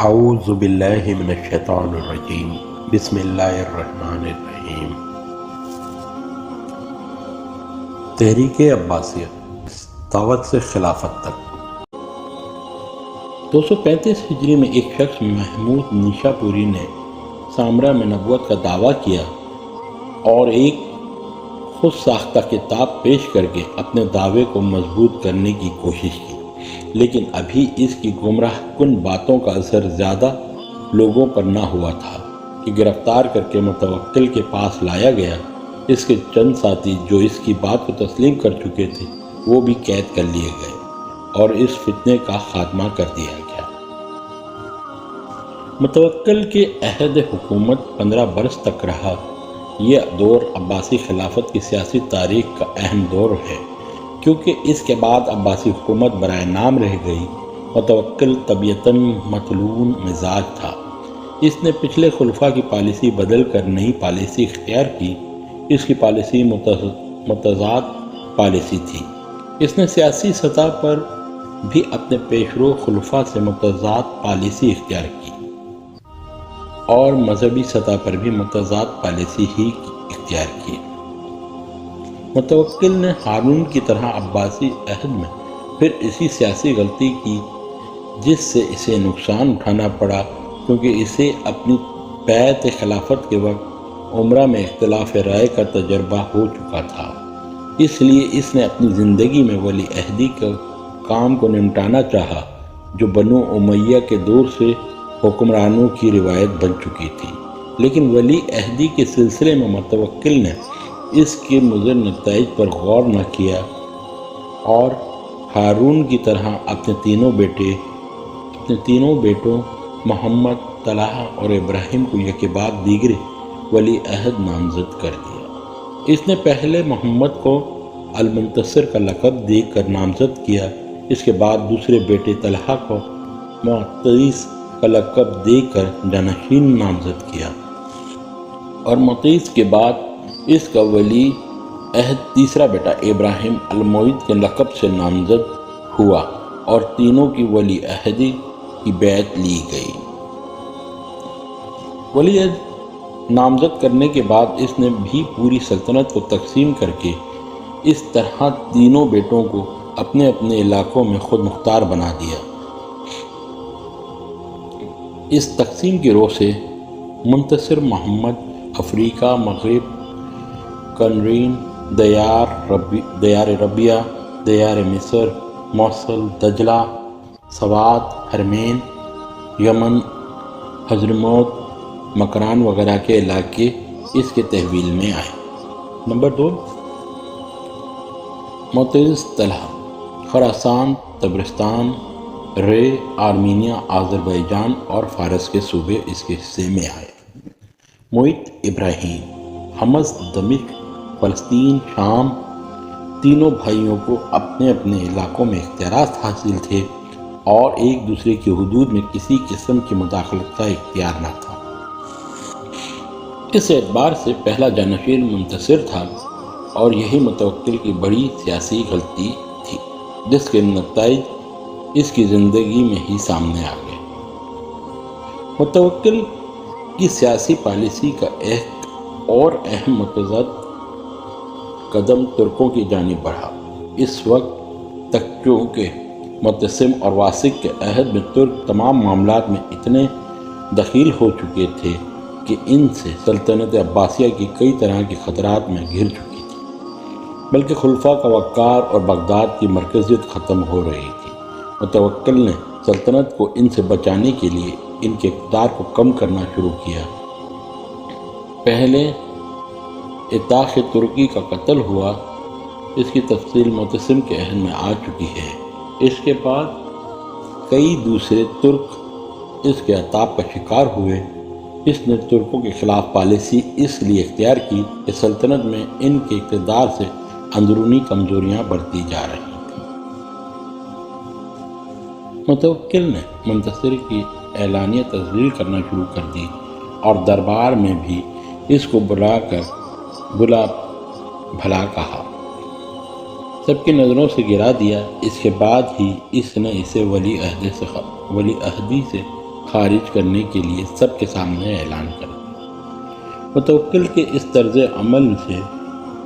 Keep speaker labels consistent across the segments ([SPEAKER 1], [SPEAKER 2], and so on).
[SPEAKER 1] اعوذ باللہ من الشیطان الرجیم بسم اللہ الرحمن الرحیم۔ تحریک عباسیہ دعوت سے خلافت تک۔ 235 ہجری میں ایک شخص محمود نیشا پوری نے سامرا میں نبوت کا دعویٰ کیا اور ایک خود ساختہ کتاب پیش کر کے اپنے دعوے کو مضبوط کرنے کی کوشش کی، لیکن ابھی اس کی گمراہ کن باتوں کا اثر زیادہ لوگوں پر نہ ہوا تھا کہ گرفتار کر کے متوکل کے پاس لایا گیا۔ اس کے چند ساتھی جو اس کی بات کو تسلیم کر چکے تھے وہ بھی قید کر لیے گئے اور اس فتنے کا خاتمہ کر دیا گیا۔ متوکل کے عہد حکومت 15 برس تک رہا۔ یہ دور عباسی خلافت کی سیاسی تاریخ کا اہم دور ہے، کیونکہ اس کے بعد عباسی حکومت برائے نام رہ گئی۔ متوکل طبیعتاً مطلون مزاج تھا۔ اس نے پچھلے خلفاء کی پالیسی بدل کر نئی پالیسی اختیار کی۔ اس کی پالیسی متضاد پالیسی تھی۔ اس نے سیاسی سطح پر بھی اپنے پیشرو خلفاء سے متضاد پالیسی اختیار کی اور مذہبی سطح پر بھی متضاد پالیسی ہی اختیار کی۔ متوکل نے ہارون کی طرح عباسی عہد میں پھر اسی سیاسی غلطی کی جس سے اسے نقصان اٹھانا پڑا، کیونکہ اسے اپنی بیعت خلافت کے وقت عمرہ میں اختلاف رائے کا تجربہ ہو چکا تھا۔ اس لیے اس نے اپنی زندگی میں ولی عہدی کے کام کو نمٹانا چاہا، جو بنو امیہ کے دور سے حکمرانوں کی روایت بن چکی تھی۔ لیکن ولی عہدی کے سلسلے میں متوکل نے اس کے مضر نتائج پر غور نہ کیا اور ہارون کی طرح اپنے تینوں بیٹوں محمد، طلحہ اور ابراہیم کو یکے بعد دیگرے ولی عہد نامزد کر دیا۔ اس نے پہلے محمد کو المنتصر کا لقب دے کر نامزد کیا، اس کے بعد دوسرے بیٹے طلحہ کو معتیز کا لقب دے کر جانشین نامزد کیا، اور معتیز کے بعد اس کا ولی عہد تیسرا بیٹا ابراہیم الموعد کے لقب سے نامزد ہوا اور تینوں کی ولی عہدی کی بیعت لی گئی۔ ولی عہد نامزد کرنے کے بعد اس نے بھی پوری سلطنت کو تقسیم کر کے اس طرح تینوں بیٹوں کو اپنے اپنے علاقوں میں خود مختار بنا دیا۔ اس تقسیم کی روح سے منتصر محمد افریقہ، مغرب، قنرین، دیار ربیہ، دیار مصر، موصل، دجلہ، سوات، حرمین، یمن، حضرموت، مکران وغیرہ کے علاقے اس کے تحویل میں آئے۔ نمبر 2، معتز طلحہ۔ خراسان، طبرستان، رے، آرمینیا، آذربائیجان اور فارس کے صوبے اس کے حصے میں آئے۔ موعد ابراہیم۔ حمص، دمشق، فلسطین، شام۔ تینوں بھائیوں کو اپنے اپنے علاقوں میں اختیارات حاصل تھے اور ایک دوسرے کی حدود میں کسی قسم کی مداخلت کا اختیار نہ تھا۔ اس اعتبار سے پہلا جانشین منتصر تھا اور یہی متوکل کی بڑی سیاسی غلطی تھی، جس کے نتائج اس کی زندگی میں ہی سامنے آ گئے۔ متوکل کی سیاسی پالیسی کا ایک اور اہم متضاد قدم ترکوں کی جانب بڑھا۔ اس وقت تک چونکہ معتصم اور واثق کے عہد میں ترک تمام معاملات میں اتنے دخیل ہو چکے تھے کہ ان سے سلطنت عباسیہ کی کئی طرح کے خطرات میں گھر چکی تھی، بلکہ خلفاء کا وقار اور بغداد کی مرکزیت ختم ہو رہی تھی۔ متوکل نے سلطنت کو ان سے بچانے کے لیے ان کے اقتدار کو کم کرنا شروع کیا۔ پہلے اتاخ ترکی کا قتل ہوا، اس کی تفصیل معتصم کے عہد میں آ چکی ہے۔ اس کے بعد کئی دوسرے ترک اس کے عتاب کا شکار ہوئے۔ اس نے ترکوں کے خلاف پالیسی اس لیے اختیار کی کہ سلطنت میں ان کے اقتدار سے اندرونی کمزوریاں بڑھتی جا رہی تھیں۔ متوکل نے منتصر کی اعلانیہ تذلیل کرنا شروع کر دی اور دربار میں بھی اس کو بلا بھلا کہا، سب کی نظروں سے گرا دیا۔ اس کے بعد ہی اس نے اسے ولی عہدی سے خارج کرنے کے لیے سب کے سامنے اعلان کر دیا۔ متوکل کے اس طرز عمل سے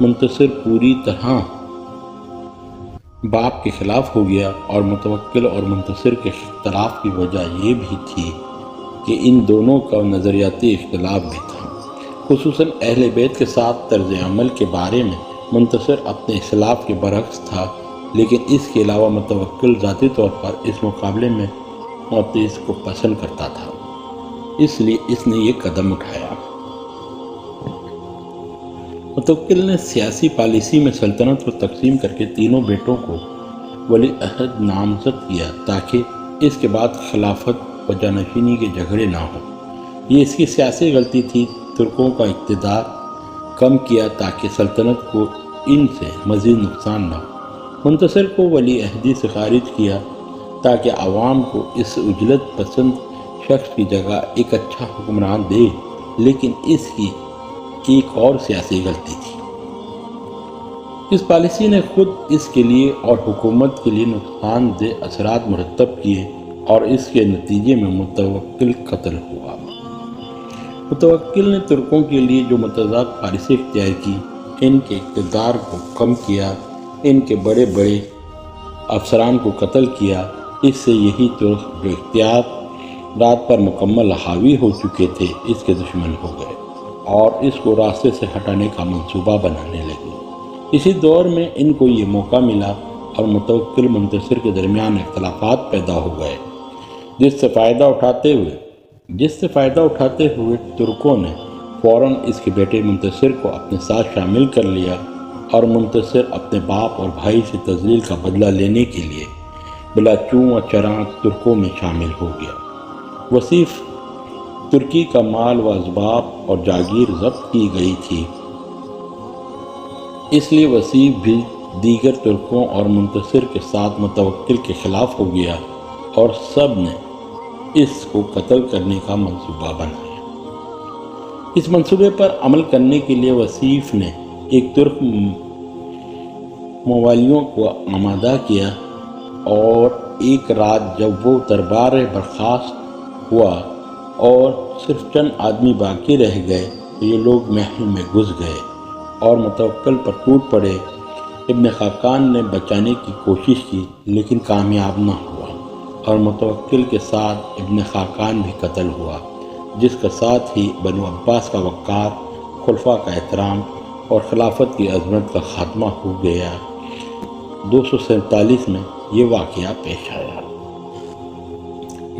[SPEAKER 1] منتصر پوری طرح باپ کے خلاف ہو گیا، اور متوکل اور منتصر کے اختلاف کی وجہ یہ بھی تھی کہ ان دونوں کا نظریاتی اختلاف بھی تھا۔ خصوصاً اہل بیت کے ساتھ طرز عمل کے بارے میں منتصر اپنے اختلاف کے برعکس تھا، لیکن اس کے علاوہ متوکل ذاتی طور پر اس مقابلے میں معتز کو پسند کرتا تھا، اس لیے اس نے یہ قدم اٹھایا۔ متوکل نے سیاسی پالیسی میں سلطنت کو تقسیم کر کے تینوں بیٹوں کو ولی عہد نامزد کیا تاکہ اس کے بعد خلافت و جانشینی کے جھگڑے نہ ہوں۔ یہ اس کی سیاسی غلطی تھی۔ ترکوں کا اقتدار کم کیا تاکہ سلطنت کو ان سے مزید نقصان نہ ہو۔ منتصر کو ولی عہدی سے خارج کیا تاکہ عوام کو اس عجلت پسند شخص کی جگہ ایک اچھا حکمران دے، لیکن اس کی ایک اور سیاسی غلطی تھی۔ اس پالیسی نے خود اس کے لیے اور حکومت کے لیے نقصان دہ اثرات مرتب کیے، اور اس کے نتیجے میں متوکل قتل ہوا۔ متوکل نے ترکوں کے لیے جو متضاد پالیسی اختیار کی، ان کے اقتدار کو کم کیا، ان کے بڑے بڑے افسران کو قتل کیا۔ اس سے یہی ترک جو اختیارات پر مکمل حاوی ہو چکے تھے اس کے دشمن ہو گئے اور اس کو راستے سے ہٹانے کا منصوبہ بنانے لگے۔ اسی دور میں ان کو یہ موقع ملا اور متوکل منتصر کے درمیان اختلافات پیدا ہو گئے، جس سے فائدہ اٹھاتے ہوئے ترکوں نے فوراً اس کے بیٹے منتصر کو اپنے ساتھ شامل کر لیا، اور منتصر اپنے باپ اور بھائی سے تذلیل کا بدلہ لینے کے لیے بلا چوں و چراغ ترکوں میں شامل ہو گیا۔ وصیف ترکی کا مال و اسباب اور جاگیر ضبط کی گئی تھی، اس لیے وصیف بھی دیگر ترکوں اور منتصر کے ساتھ متوکل کے خلاف ہو گیا، اور سب نے اس کو قتل کرنے کا منصوبہ بنایا۔ اس منصوبے پر عمل کرنے کے لیے وصیف نے ایک ترک موالیوں کو آمادہ کیا، اور ایک رات جب وہ دربار برخاست ہوا اور صرف چند آدمی باقی رہ گئے تو یہ لوگ محل میں گھس گئے اور متوکل پر ٹوٹ پڑے۔ ابن خاقان نے بچانے کی کوشش کی لیکن کامیاب نہ ہوا، اور متوکل کے ساتھ ابن خاقان بھی قتل ہوا، جس کے ساتھ ہی بنو عباس کا وقار، خلفاء کا احترام اور خلافت کی عظمت کا خاتمہ ہو گیا۔ 247 میں یہ واقعہ پیش آیا۔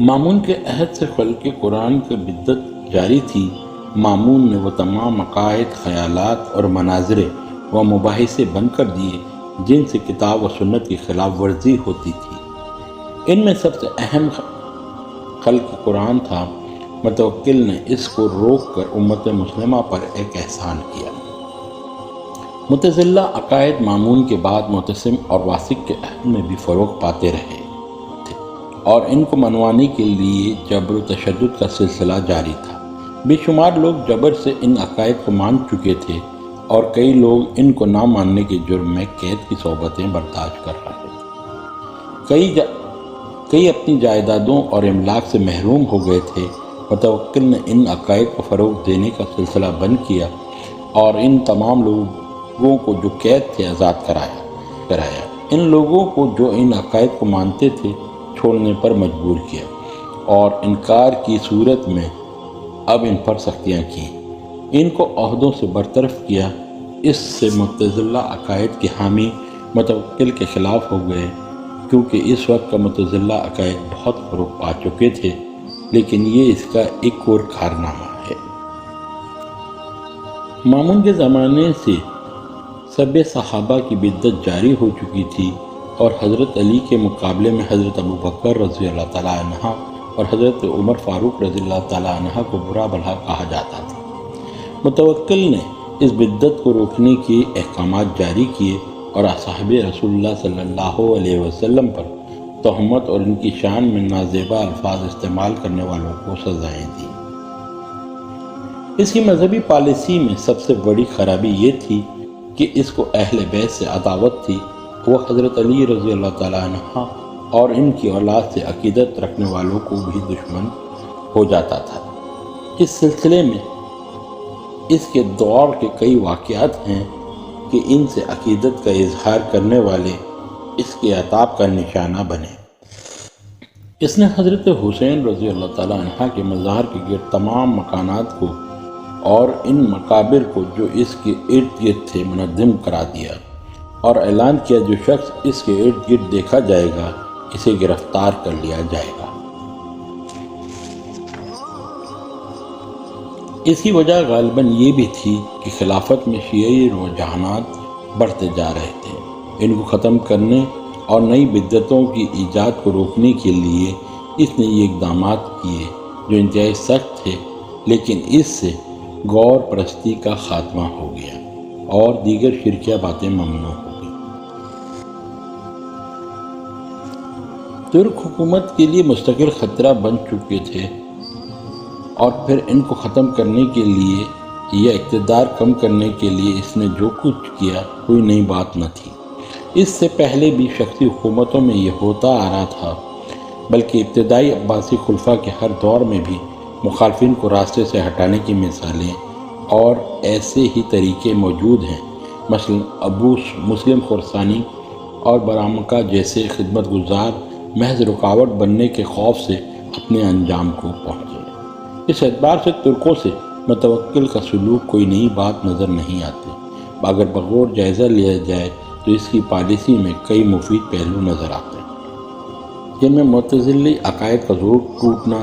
[SPEAKER 1] مامون کے عہد سے خلق قرآن کی بدت جاری تھی۔ مامون نے وہ تمام عقائد، خیالات اور مناظرے و مباحثے بند کر دیے جن سے کتاب و سنت کی خلاف ورزی ہوتی تھی۔ ان میں سب سے اہم خلق قرآن تھا۔ متوکل نے اس کو روک کر امت مسلمہ پر ایک احسان کیا۔ متزلہ عقائد مامون کے بعد معتصم اور واثق کے عہد میں بھی فروغ پاتے رہے تھے، اور ان کو منوانے کے لیے جبر و تشدد کا سلسلہ جاری تھا۔ بے شمار لوگ جبر سے ان عقائد کو مان چکے تھے، اور کئی لوگ ان کو نہ ماننے کے جرم میں قید کی صحبتیں برداشت کر رہے تھے۔ کئی اپنی جائیدادوں اور املاک سے محروم ہو گئے تھے۔ متوکل نے ان عقائد کو فروغ دینے کا سلسلہ بند کیا اور ان تمام لوگوں کو جو قید تھے آزاد کرایا۔ ان لوگوں کو جو ان عقائد کو مانتے تھے چھوڑنے پر مجبور کیا، اور انکار کی صورت میں اب ان پر سختیاں کیں۔ ان کو عہدوں سے برطرف کیا۔ اس سے متزلہ عقائد کے حامی متوکل کے خلاف ہو گئے، کیونکہ اس وقت کا متزلہ عقائد بہت فروغ پا چکے تھے، لیکن یہ اس کا ایک اور کارنامہ ہے۔ مامون کے زمانے سے سب صحابہ کی بدت جاری ہو چکی تھی، اور حضرت علی کے مقابلے میں حضرت ابوبکر رضی اللہ تعالیٰ عنہ اور حضرت عمر فاروق رضی اللہ تعالیٰ عنہ کو برا بھلا کہا جاتا تھا۔ متوکل نے اس بدت کو روکنے کے احکامات جاری کیے اور اصحاب رسول اللہ صلی اللہ علیہ وسلم پر تہمت اور ان کی شان میں نازیبا الفاظ استعمال کرنے والوں کو سزائیں دیں۔ اس کی مذہبی پالیسی میں سب سے بڑی خرابی یہ تھی کہ اس کو اہل بیت سے عداوت تھی۔ وہ حضرت علی رضی اللہ تعالیٰ عنہ اور ان کی اولاد سے عقیدت رکھنے والوں کو بھی دشمن ہو جاتا تھا۔ اس سلسلے میں اس کے دور کے کئی واقعات ہیں کہ ان سے عقیدت کا اظہار کرنے والے اس کے عطاب کا نشانہ بنے۔ اس نے حضرت حسین رضی اللہ تعالیٰ عنہ کے مزار کے گرد تمام مکانات کو اور ان مقابر کو جو اس کے ارد گرد تھے منظم کرا دیا اور اعلان کیا جو شخص اس کے ارد گرد دیکھا جائے گا اسے گرفتار کر لیا جائے گا۔ اس کی وجہ غالباً یہ بھی تھی کہ خلافت میں شیعی رجحانات بڑھتے جا رہے تھے۔ ان کو ختم کرنے اور نئی بدعتوں کی ایجاد کو روکنے کے لیے اس نے یہ اقدامات کیے جو انتہائی سخت تھے، لیکن اس سے غور پرستی کا خاتمہ ہو گیا اور دیگر شرکیہ باتیں ممنوع ہو گئیں۔ ترک حکومت کے لیے مستقل خطرہ بن چکے تھے اور پھر ان کو ختم کرنے کے لیے یا اقتدار کم کرنے کے لیے اس نے جو کچھ کیا کوئی نئی بات نہ تھی۔ اس سے پہلے بھی شخصی حکومتوں میں یہ ہوتا آ رہا تھا، بلکہ ابتدائی عباسی خلفاء کے ہر دور میں بھی مخالفین کو راستے سے ہٹانے کی مثالیں اور ایسے ہی طریقے موجود ہیں۔ مثلا ابو مسلم خراسانی اور برامکہ جیسے خدمت گزار محض رکاوٹ بننے کے خوف سے اپنے انجام کو پہنچے۔ اس اعتبار سے ترکوں سے متوکل کا سلوک کوئی نئی بات نظر نہیں آتی۔ اگر بغور جائزہ لیا جائے تو اس کی پالیسی میں کئی مفید پہلو نظر آتے ہیں، جن میں معتزلی عقائد کا زور ٹوٹنا،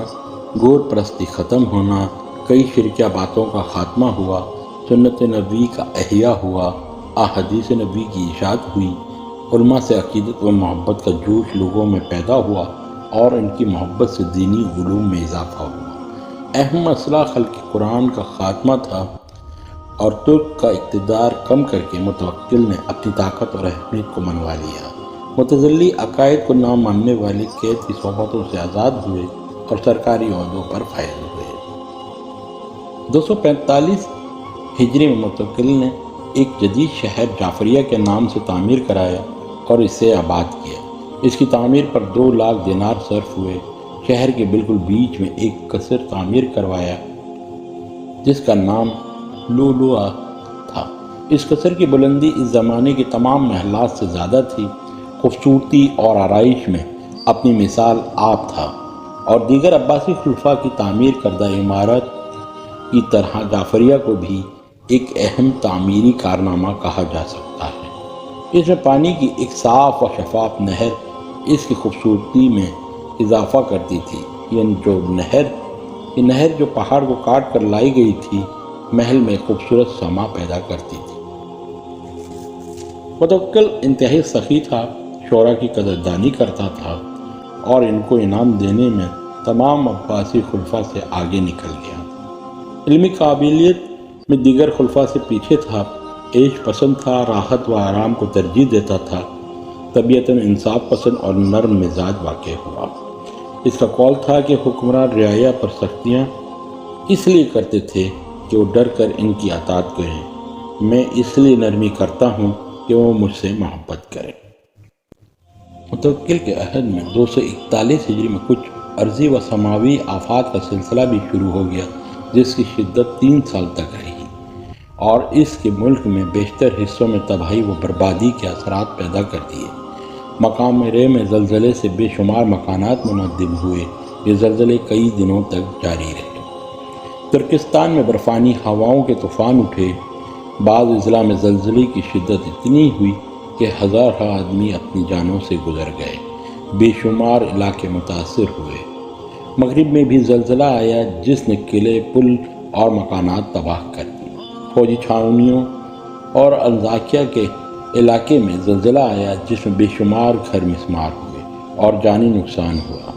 [SPEAKER 1] گور پرستی ختم ہونا، کئی شرکیہ باتوں کا خاتمہ ہوا، سنت نبوی کا احیاء ہوا، احادیث نبوی کی اشاعت ہوئی، علماء سے عقیدت و محبت کا جوش لوگوں میں پیدا ہوا اور ان کی محبت سے دینی علوم میں اضافہ ہوا۔ اہم مسئلہ خلق قرآن کا خاتمہ تھا اور ترک کا اقتدار کم کر کے متوکل نے اپنی طاقت اور اہمیت کو منوا لیا۔ معتزلی عقائد کو نہ ماننے والے قید کی صحبتوں سے آزاد ہوئے اور سرکاری عہدوں پر فائز ہوئے۔ 245 ہجری میں متوکل نے ایک جدید شہر جعفریہ کے نام سے تعمیر کرایا اور اسے آباد کیا۔ اس کی تعمیر پر 2 لاکھ دینار صرف ہوئے۔ شہر کے بالکل بیچ میں ایک قصر تعمیر کروایا جس کا نام لؤلؤہ تھا۔ اس قصر کی بلندی اس زمانے کے تمام محلات سے زیادہ تھی۔ خوبصورتی اور آرائش میں اپنی مثال آپ تھا اور دیگر عباسی خلفاء کی تعمیر کردہ عمارت کی طرح جعفریہ کو بھی ایک اہم تعمیری کارنامہ کہا جا سکتا ہے۔ اس میں پانی کی ایک صاف و شفاف نہر اس کی خوبصورتی میں اضافہ کرتی تھی۔ یہ نہر جو پہاڑ کو کاٹ کر لائی گئی تھی، محل میں خوبصورت سما پیدا کرتی تھی۔ متوکل انتہائی سخی تھا، شورا کی قدردانی کرتا تھا اور ان کو انعام دینے میں تمام عباسی خلفاء سے آگے نکل گیا۔ علمی قابلیت میں دیگر خلفاء سے پیچھے تھا، عیش پسند تھا، راحت و آرام کو ترجیح دیتا تھا، طبیعتاً انصاف پسند اور نرم مزاج واقع ہوا۔ اس کا قول تھا کہ حکمران رعایا پر سختیاں اس لیے کرتے تھے کہ وہ ڈر کر ان کی اطاعت کریں، میں اس لیے نرمی کرتا ہوں کہ وہ مجھ سے محبت کریں۔ متوکل کے عہد میں 241 ہجری میں کچھ ارضی و سماوی آفات کا سلسلہ بھی شروع ہو گیا جس کی شدت 3 سال تک رہی اور اس کے ملک میں بیشتر حصوں میں تباہی و بربادی کے اثرات پیدا کر دیے۔ مقام رے میں زلزلے سے بے شمار مکانات منہدم ہوئے۔ یہ زلزلے کئی دنوں تک جاری رہے۔ ترکستان میں برفانی ہواؤں کے طوفان اٹھے۔ بعض اضلاع میں زلزلے کی شدت اتنی ہوئی کہ ہزارہ آدمی اپنی جانوں سے گزر گئے، بے شمار علاقے متاثر ہوئے۔ مغرب میں بھی زلزلہ آیا جس نے قلعے، پل اور مکانات تباہ کر دیے۔ فوجی چھاؤنیوں اور انطاکیہ کے علاقے میں زلزلہ آیا جس میں بے شمار گھر مسمار ہوئے اور جانی نقصان ہوا۔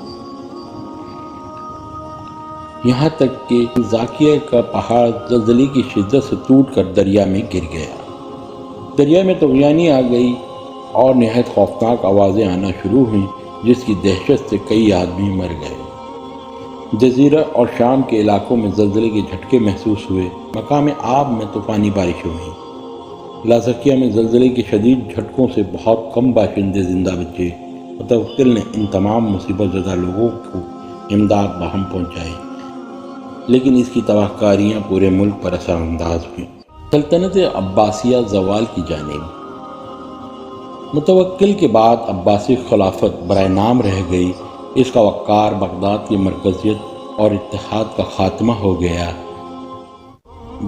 [SPEAKER 1] یہاں تک کہ انطاکیہ کا پہاڑ زلزلے کی شدت سے ٹوٹ کر دریا میں گر گیا۔ دریا میں طغیانی آ گئی اور نہایت خوفناک آوازیں آنا شروع ہوئیں جس کی دہشت سے کئی آدمی مر گئے۔ جزیرہ اور شام کے علاقوں میں زلزلے کے جھٹکے محسوس ہوئے۔ مقام آب میں طوفانی بارشیں ہوئیں۔ لازکیہ میں زلزلے کے شدید جھٹکوں سے بہت کم باشندے زندہ بچے۔ متوکل نے ان تمام مصیبت زدہ لوگوں کو امداد باہم پہنچائی۔ لیکن اس کی تباہ کاریاں پورے ملک پر اثر انداز ہوئیں۔ سلطنت عباسیہ زوال کی جانب متوکل کے بعد عباسی خلافت برائے نام رہ گئی۔ اس کا وقار بغداد کی مرکزیت اور اتحاد کا خاتمہ ہو گیا۔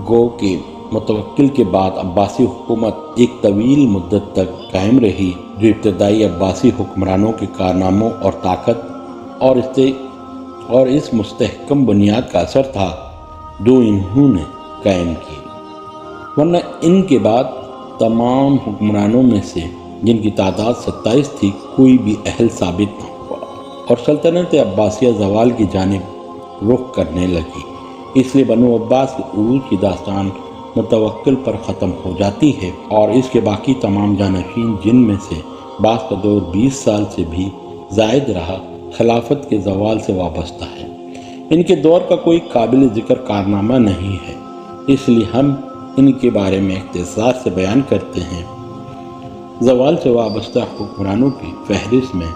[SPEAKER 1] گو کہ متوکل کے بعد عباسی حکومت ایک طویل مدت تک قائم رہی، جو ابتدائی عباسی حکمرانوں کے کارناموں اور طاقت اور اس مستحکم بنیاد کا اثر تھا جو انہوں نے قائم کی، ورنہ ان کے بعد تمام حکمرانوں میں سے جن کی تعداد 27 تھی کوئی بھی اہل ثابت نہ ہوا، اور سلطنت عباسیہ زوال کی جانب رخ کرنے لگی۔ اس لیے بنو عباس کے عروج کی داستان متوکل پر ختم ہو جاتی ہے، اور اس کے باقی تمام جانشین جن میں سے بعض کا دور 20 سال سے بھی زائد رہا، خلافت کے زوال سے وابستہ ہے۔ ان کے دور کا کوئی قابل ذکر کارنامہ نہیں ہے، اس لیے ہم ان کے بارے میں اختصار سے بیان کرتے ہیں۔ زوال سے وابستہ حکمرانوں کی فہرست میں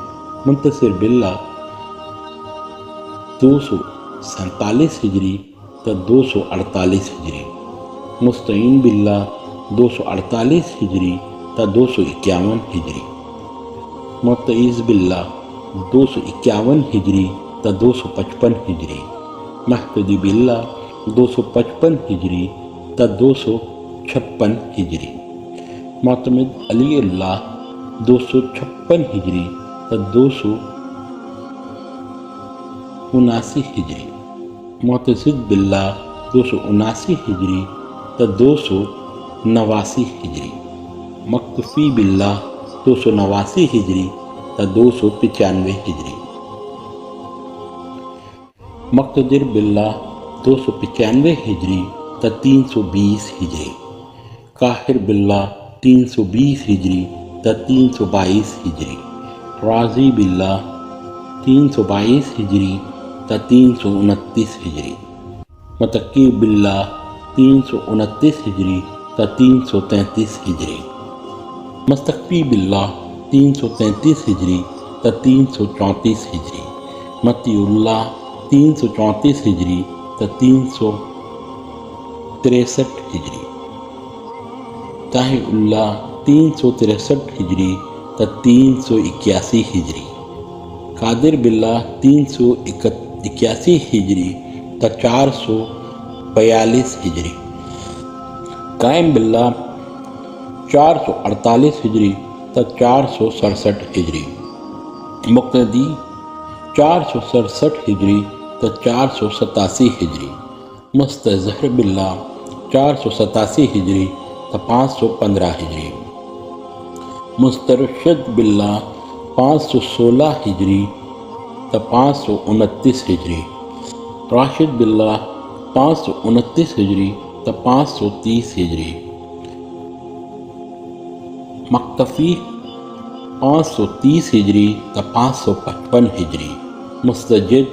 [SPEAKER 1] منتصر باللہ 247 ہجری تا 248 ہجری، مستعین باللہ 248 ہجری تا 251 ہجری، معتز باللہ 251 ہجری تا 255 ہجری، مہتدی باللہ 255 ہجری تا 256 ہجری، معتمد علی اللہ 256 ہجری تا 279 ہجری، معتصد باللہ 279 ہجری تا 289 ہجری، مقتفی باللہ 289 ہجری تا 295 ہجری، مقتدر باللہ 295 ہجری تا 320 ہجری، قاہر باللہ 320 ہجری تا 322 ہجری، راضی باللہ 322 ہجری تا 329 ہجری، متقی باللہ 329 ہجری تا 333 ہجری، مستقفی باللہ 333 ہجری تا 334 ہجری، متی اللہ 334 ہجری تا 363 ہجری، طاہر اللہ 363 ہجری تا 381 ہجری، قادر باللہ 381 ہجری تا 442 ہجری، قائم باللہ 448 ہجری تا 467 ہجری، مقتدی 467 ہجری تا 487 ہجری، مستظہر باللہ 487 ہجری تا 515 ہجری، مسترشد باللہ 516 ہجری تا 529 ہجری، راشد باللہ 529 ہجری تا 530 ہجری، مقتفی 530 ہجری تا 555 ہجری، مستجد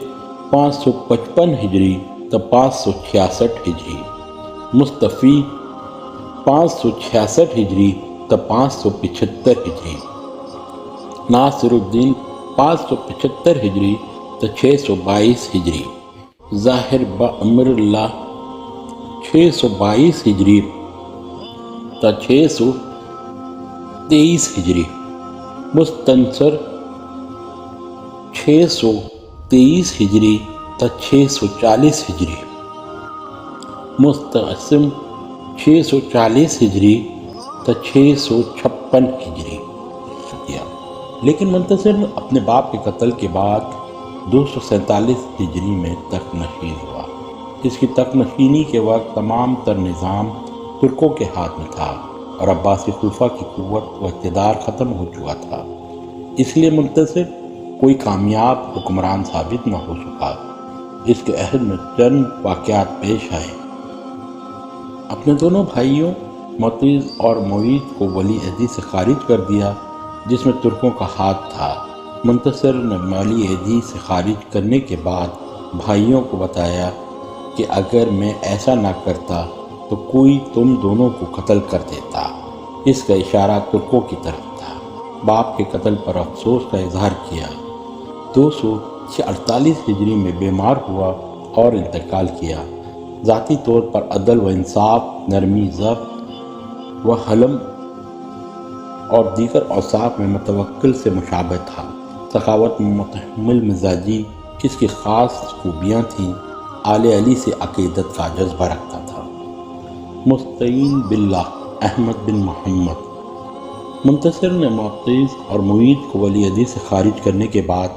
[SPEAKER 1] 555 ہجری تا 566 ہجری، مصطفی 566 ہجری تا 575 ہجری، ناصر الدین 575 ہجری تا 622 ہجری، ظاہر بامر اللہ 622 ہجری تا 623 ہجری، مستنصر 623 ہجری تا 640 ہجری، مستعصم 640 ہجری تا 656 ہجری۔ لیکن منتصر اپنے باپ کے قتل کے بعد 247 ہجری میں تخت نشین ہوا۔ اس کی تخت نشینی کے وقت تمام تر نظام ترکوں کے ہاتھ میں تھا اور عباسی خلفاء کی قوت و اقتدار ختم ہو چکا تھا، اس لیے منتصر کوئی کامیاب حکمران ثابت نہ ہو سکا۔ اس کے عہد میں چند واقعات پیش آئے۔ اپنے دونوں بھائیوں معتز اور معید کو ولی عہدی سے خارج کر دیا، جس میں ترکوں کا ہاتھ تھا۔ منتصر نے ولی عہدی سے خارج کرنے کے بعد بھائیوں کو بتایا کہ اگر میں ایسا نہ کرتا تو کوئی تم دونوں کو قتل کر دیتا۔ اس کا اشارہ ترکوں کی طرف تھا۔ باپ کے قتل پر افسوس کا اظہار کیا۔ 248 ہجری میں بیمار ہوا اور انتقال کیا۔ ذاتی طور پر عدل و انصاف، نرمی، ضبط و حلم اور دیگر اوصاف میں متوکل سے مشابہ تھا۔ سخاوت میں متحمل مزاجی اس کی خاص خوبیاں تھیں۔ آل علی سے عقیدت کا جذبہ رکھتا تھا۔ مستعین باللہ احمد بن محمد منتصر نے معتز اور معید کو ولی عہد سے خارج کرنے کے بعد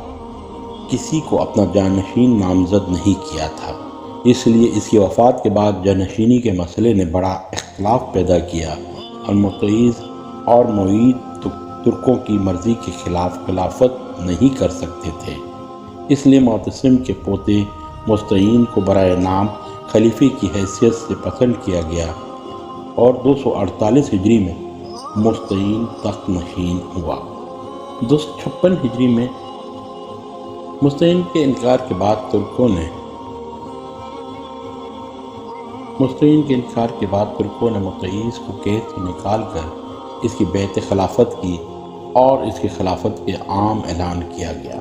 [SPEAKER 1] کسی کو اپنا جانشین نامزد نہیں کیا تھا، اس لیے اس کی وفات کے بعد جانشینی کے مسئلے نے بڑا اختلاف پیدا کیا اور معتز اور معید ترکوں کی مرضی کے خلاف خلافت نہیں کر سکتے تھے۔ اس لیے معتصم کے پوتے مستعین کو برائے نام خلیفے کی حیثیت سے پسند کیا گیا اور 248 ہجری میں مستعین تخت نشین ہوا۔ 256 ہجری میں مستعین کے انکار کے بعد ترکوں نے معتز کو قید سے نکال کر اس کی بیعت خلافت کی اور اس کی خلافت کے عام اعلان کیا گیا۔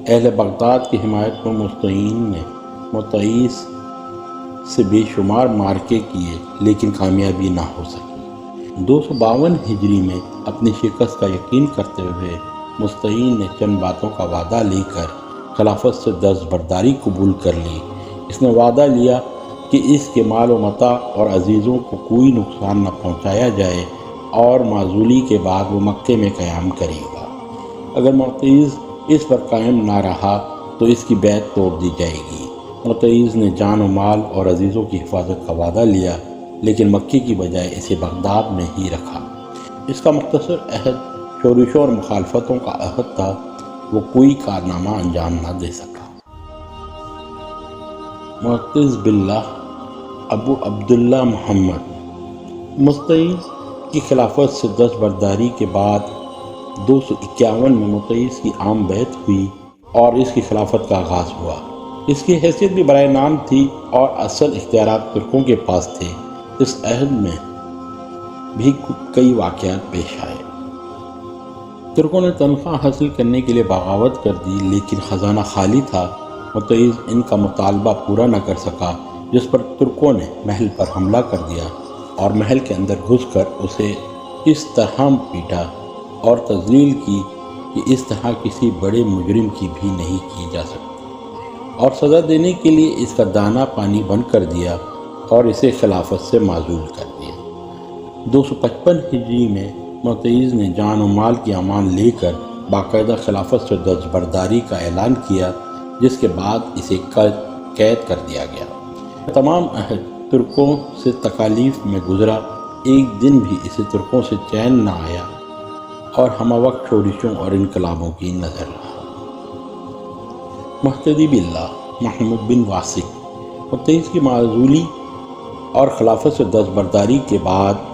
[SPEAKER 1] اہل بغداد کی حمایت میں مستعین نے معتز سے بے شمار معرکے کیے لیکن کامیابی نہ ہو سکی۔ 252 ہجری میں اپنی شکست کا یقین کرتے ہوئے مستعین نے چند باتوں کا وعدہ لے کر خلافت سے دستبرداری قبول کر لی۔ اس نے وعدہ لیا کہ اس کے مال و متاع اور عزیزوں کو کوئی نقصان نہ پہنچایا جائے اور معزولی کے بعد وہ مکے میں قیام کرے گا۔ اگر معتز اس پر قائم نہ رہا تو اس کی بیعت توڑ دی جائے گی۔ معتز نے جان و مال اور عزیزوں کی حفاظت کا وعدہ لیا لیکن مکے کی بجائے اسے بغداد میں ہی رکھا۔ اس کا مختصر عہد شورشوں اور مخالفتوں کا عہد تھا، وہ کوئی کارنامہ انجام نہ دے سکا۔ معتز باللہ ابو عبداللہ محمد مستعین کی خلافت سے دستبرداری کے بعد 251 میں معتز کی عام بیعت ہوئی اور اس کی خلافت کا آغاز ہوا۔ اس کی حیثیت بھی برائے نام تھی اور اصل اختیارات ترکوں کے پاس تھے۔ اس عہد میں بھی کئی واقعات پیش آئے۔ ترکوں نے تنخواہ حاصل کرنے کے لیے بغاوت کر دی لیکن خزانہ خالی تھا۔ معتز ان کا مطالبہ پورا نہ کر سکا، جس پر ترکوں نے محل پر حملہ کر دیا اور محل کے اندر گھس کر اسے اس طرح پیٹا اور تذلیل کی کہ اس طرح کسی بڑے مجرم کی بھی نہیں کی جا سکتی، اور سزا دینے کے لیے اس کا دانہ پانی بند کر دیا اور اسے خلافت سے معزول کر دیا۔ 255 ہجری میں معتز نے جان و مال کی امان لے کر باقاعدہ خلافت سے دستبرداری کا اعلان کیا، جس کے بعد اسے قید کر دیا گیا۔ تمام عہد ترکوں سے تکالیف میں گزرا، ایک دن بھی اسے ترکوں سے چین نہ آیا اور ہمہ وقت شورشوں اور انقلابوں کی نظر رہا۔ مہتدی باللہ محمد بن واسق معتز کی معزولی اور خلافت سے دستبرداری کے بعد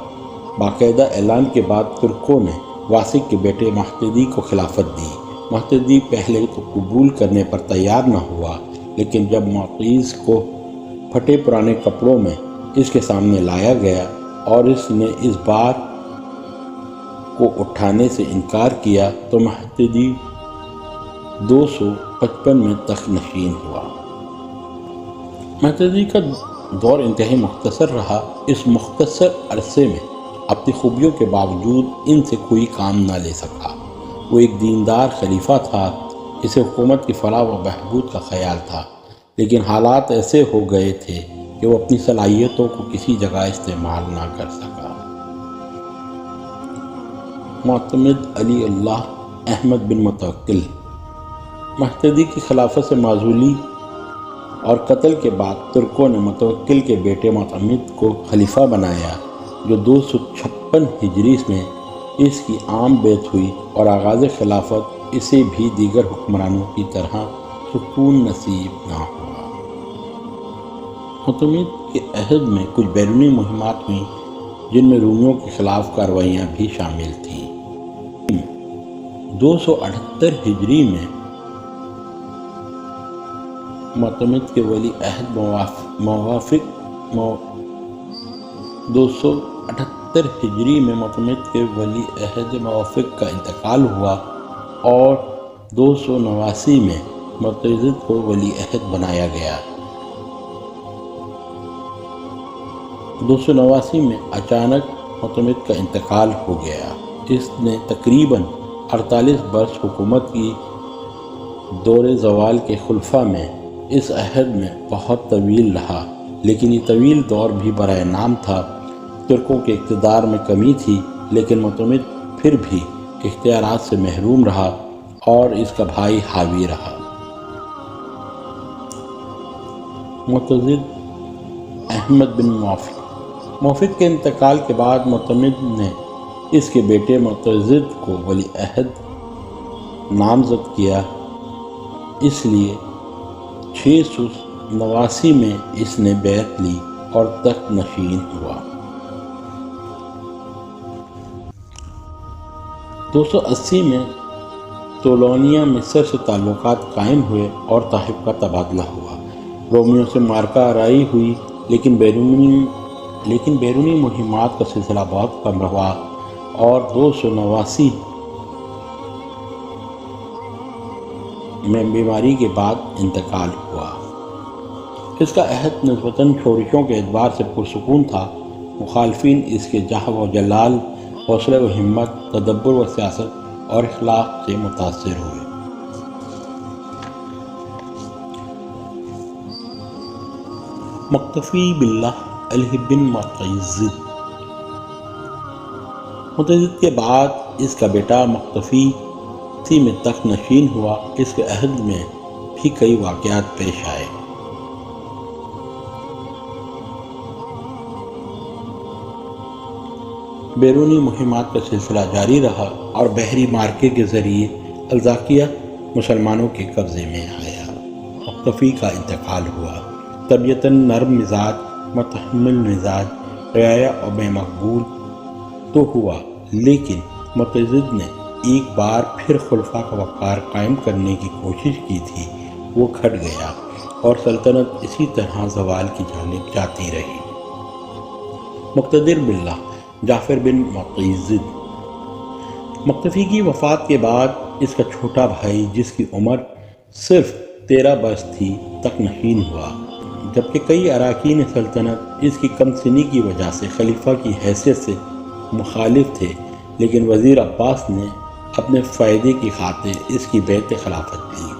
[SPEAKER 1] باقاعدہ اعلان کے بعد ترکوں نے واسق کے بیٹے مہتدی کو خلافت دی۔ مہتدی پہلے تو قبول کرنے پر تیار نہ ہوا، لیکن جب معتز کو پھٹے پرانے کپڑوں میں اس کے سامنے لایا گیا اور اس نے اس بات کو اٹھانے سے انکار کیا تو مہتدی 255 میں تخت نشین ہوا۔ مہتدی کا دور انتہائی مختصر رہا۔ اس مختصر عرصے میں اپنی خوبیوں کے باوجود ان سے کوئی کام نہ لے سکا۔ وہ ایک دیندار خلیفہ تھا، اسے حکومت کی فلاح و بہبود کا خیال تھا، لیکن حالات ایسے ہو گئے تھے کہ وہ اپنی صلاحیتوں کو کسی جگہ استعمال نہ کر سکا۔ معتمد علی اللہ احمد بن متوکل مہتدی کی خلافت سے معزولی اور قتل کے بعد ترکوں نے متوکل کے بیٹے معتمد کو خلیفہ بنایا، جو 256 ہجری میں اس کی عام بیعت ہوئی اور آغاز خلافت اسے بھی دیگر حکمرانوں کی طرح سکون نصیب نہ ہوا۔ معتمد کے عہد میں کچھ بیرونی مہمات ہوئیں جن میں رومیوں کے خلاف کارروائیاں بھی شامل تھیں۔ 278 ہجری میں معتمد کے ولی عہد موافق کا انتقال ہوا اور 289 میں معتمد کو ولی عہد بنایا گیا۔ 289 میں اچانک معتمد کا انتقال ہو گیا۔ اس نے تقریباً 48 برس حکومت کی۔ دور زوال کے خلفاء میں اس عہد میں بہت طویل رہا، لیکن یہ طویل دور بھی برائے نام تھا۔ ترکوں کے اقتدار میں کمی تھی، لیکن معتمد پھر بھی اختیارات سے محروم رہا اور اس کا بھائی حاوی رہا۔ معتضد احمد بن موفد کے انتقال کے بعد معتمد نے اس کے بیٹے معتضد کو ولی عہد نامزد کیا، اس لیے 689 میں اس نے بیعت لی اور تخت نشین ہوا۔ 280 میں طولونیہ مصر سے تعلقات قائم ہوئے اور تحائف کا تبادلہ ہوا۔ رومیوں سے مارکہ آرائی ہوئی، لیکن بیرونی مہمات کا سلسلہ بہت کم رہا اور 289 میں بیماری کے بعد انتقال ہوا۔ اس کا عہد نسبتاً شورشوں کے اعتبار سے پرسکون تھا۔ مخالفین اس کے جاہ و جلال، حوصلہ و ہمت، تدبر و سیاست اور اخلاق سے متاثر ہوئے۔ مقتفی باللہ علی بن معتضد کے بعد اس کا بیٹا مقتفی میں تخت نشین ہوا۔ اس کے عہد میں بھی کئی واقعات پیش آئے۔ بیرونی مہمات کا سلسلہ جاری رہا اور بحری مارکے کے ذریعے الزاکیہ مسلمانوں کے قبضے میں آیا۔ مقتفی کا انتقال ہوا۔ طبیعتاً نرم مزاج، متحمل مزاج، رعایا اور بے مقبول تو ہوا، لیکن معتضد نے ایک بار پھر خلفاء کا وقار قائم کرنے کی کوشش کی تھی۔ وہ کھٹ گیا اور سلطنت اسی طرح زوال کی جانب جاتی رہی۔ مقتدر باللہ جعفر بن معتضد مقتفی کی وفات کے بعد اس کا چھوٹا بھائی، جس کی عمر صرف 13 برس تھی، تخت نشین ہوا، جبکہ کئی اراکین سلطنت اس کی کم سنی کی وجہ سے خلیفہ کی حیثیت سے مخالف تھے، لیکن وزیر عباس نے اپنے فائدے کی خاطر اس کی بیعت خلافت لی،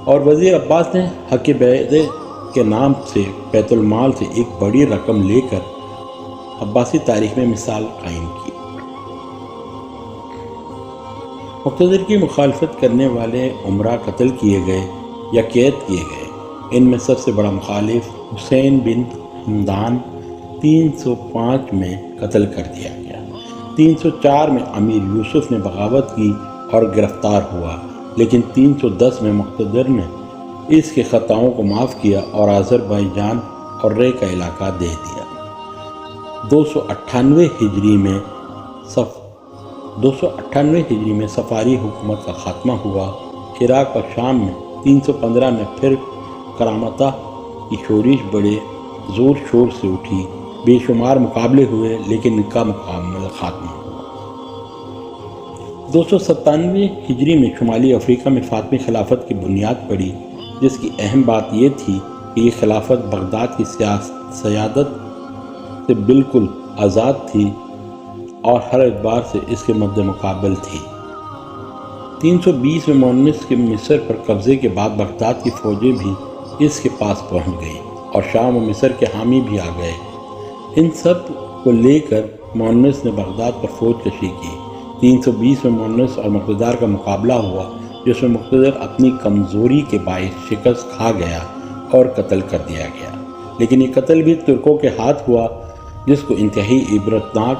[SPEAKER 1] اور وزیر عباس نے حق بیعت کے نام سے بیت المال سے ایک بڑی رقم لے کر عباسی تاریخ میں مثال قائم کی۔ مقتدر کی مخالفت کرنے والے امراء قتل کیے گئے یا قید کیے گئے۔ ان میں سب سے بڑا مخالف حسین بن حمدان 305 میں قتل کر دیا گیا۔ 304 میں امیر یوسف نے بغاوت کی اور گرفتار ہوا، لیکن 310 میں مقتدر نے اس کے خطاؤں کو معاف کیا اور آذربائیجان اور رے کا علاقہ دے دیا۔ 298 ہجری میں صفاری حکومت کا خاتمہ ہوا۔ عراق اور شام میں 315 میں پھر کرامتہ کی شورش بڑے زور شور سے اٹھی۔ بے شمار مقابلے ہوئے، لیکن ان کا مکمل خاتمہ ہوا۔ 297 ہجری میں شمالی افریقہ میں فاطمی خلافت کی بنیاد پڑی، جس کی اہم بات یہ تھی کہ یہ خلافت بغداد کی سیادت سے بالکل آزاد تھی اور ہر اعتبار سے اس کے مد مقابل تھی۔ 320 میں مونس کے مصر پر قبضے کے بعد بغداد کی فوجیں بھی اس کے پاس پہنچ گئیں اور شام و مصر کے حامی بھی آ گئے۔ ان سب کو لے کر مونس نے بغداد پر فوج کشی کی۔ 320 میں مونس اور مقتدر کا مقابلہ ہوا، جس میں مقتدر اپنی کمزوری کے باعث شکست کھا گیا اور قتل کر دیا گیا، لیکن یہ قتل بھی ترکوں کے ہاتھ ہوا، جس کو انتہائی عبرتناک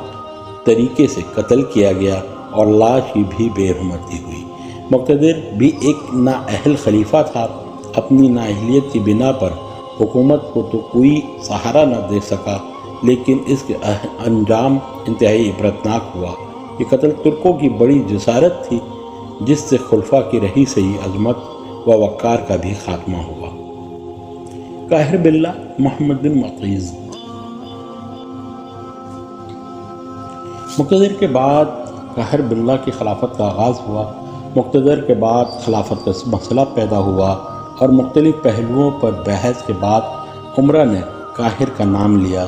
[SPEAKER 1] طریقے سے قتل کیا گیا اور لاش کی بھی بے حرمتی ہوئی۔ مقتدر بھی ایک نااہل خلیفہ تھا۔ اپنی نااہلیت کی بنا پر حکومت کو تو کوئی سہارا نہ دے سکا، لیکن اس کے انجام انتہائی عبرتناک ہوا۔ یہ قتل ترکوں کی بڑی جسارت تھی، جس سے خلفاء کی رہی سہی عظمت و وقار کا بھی خاتمہ ہوا۔ قاہر باللہ محمد بن معتضد مقتدر کے بعد قاہر باللہ کی خلافت کا آغاز ہوا۔ مقتدر کے بعد خلافت کا مسئلہ پیدا ہوا اور مختلف پہلوؤں پر بحث کے بعد امراء نے قاہر کا نام لیا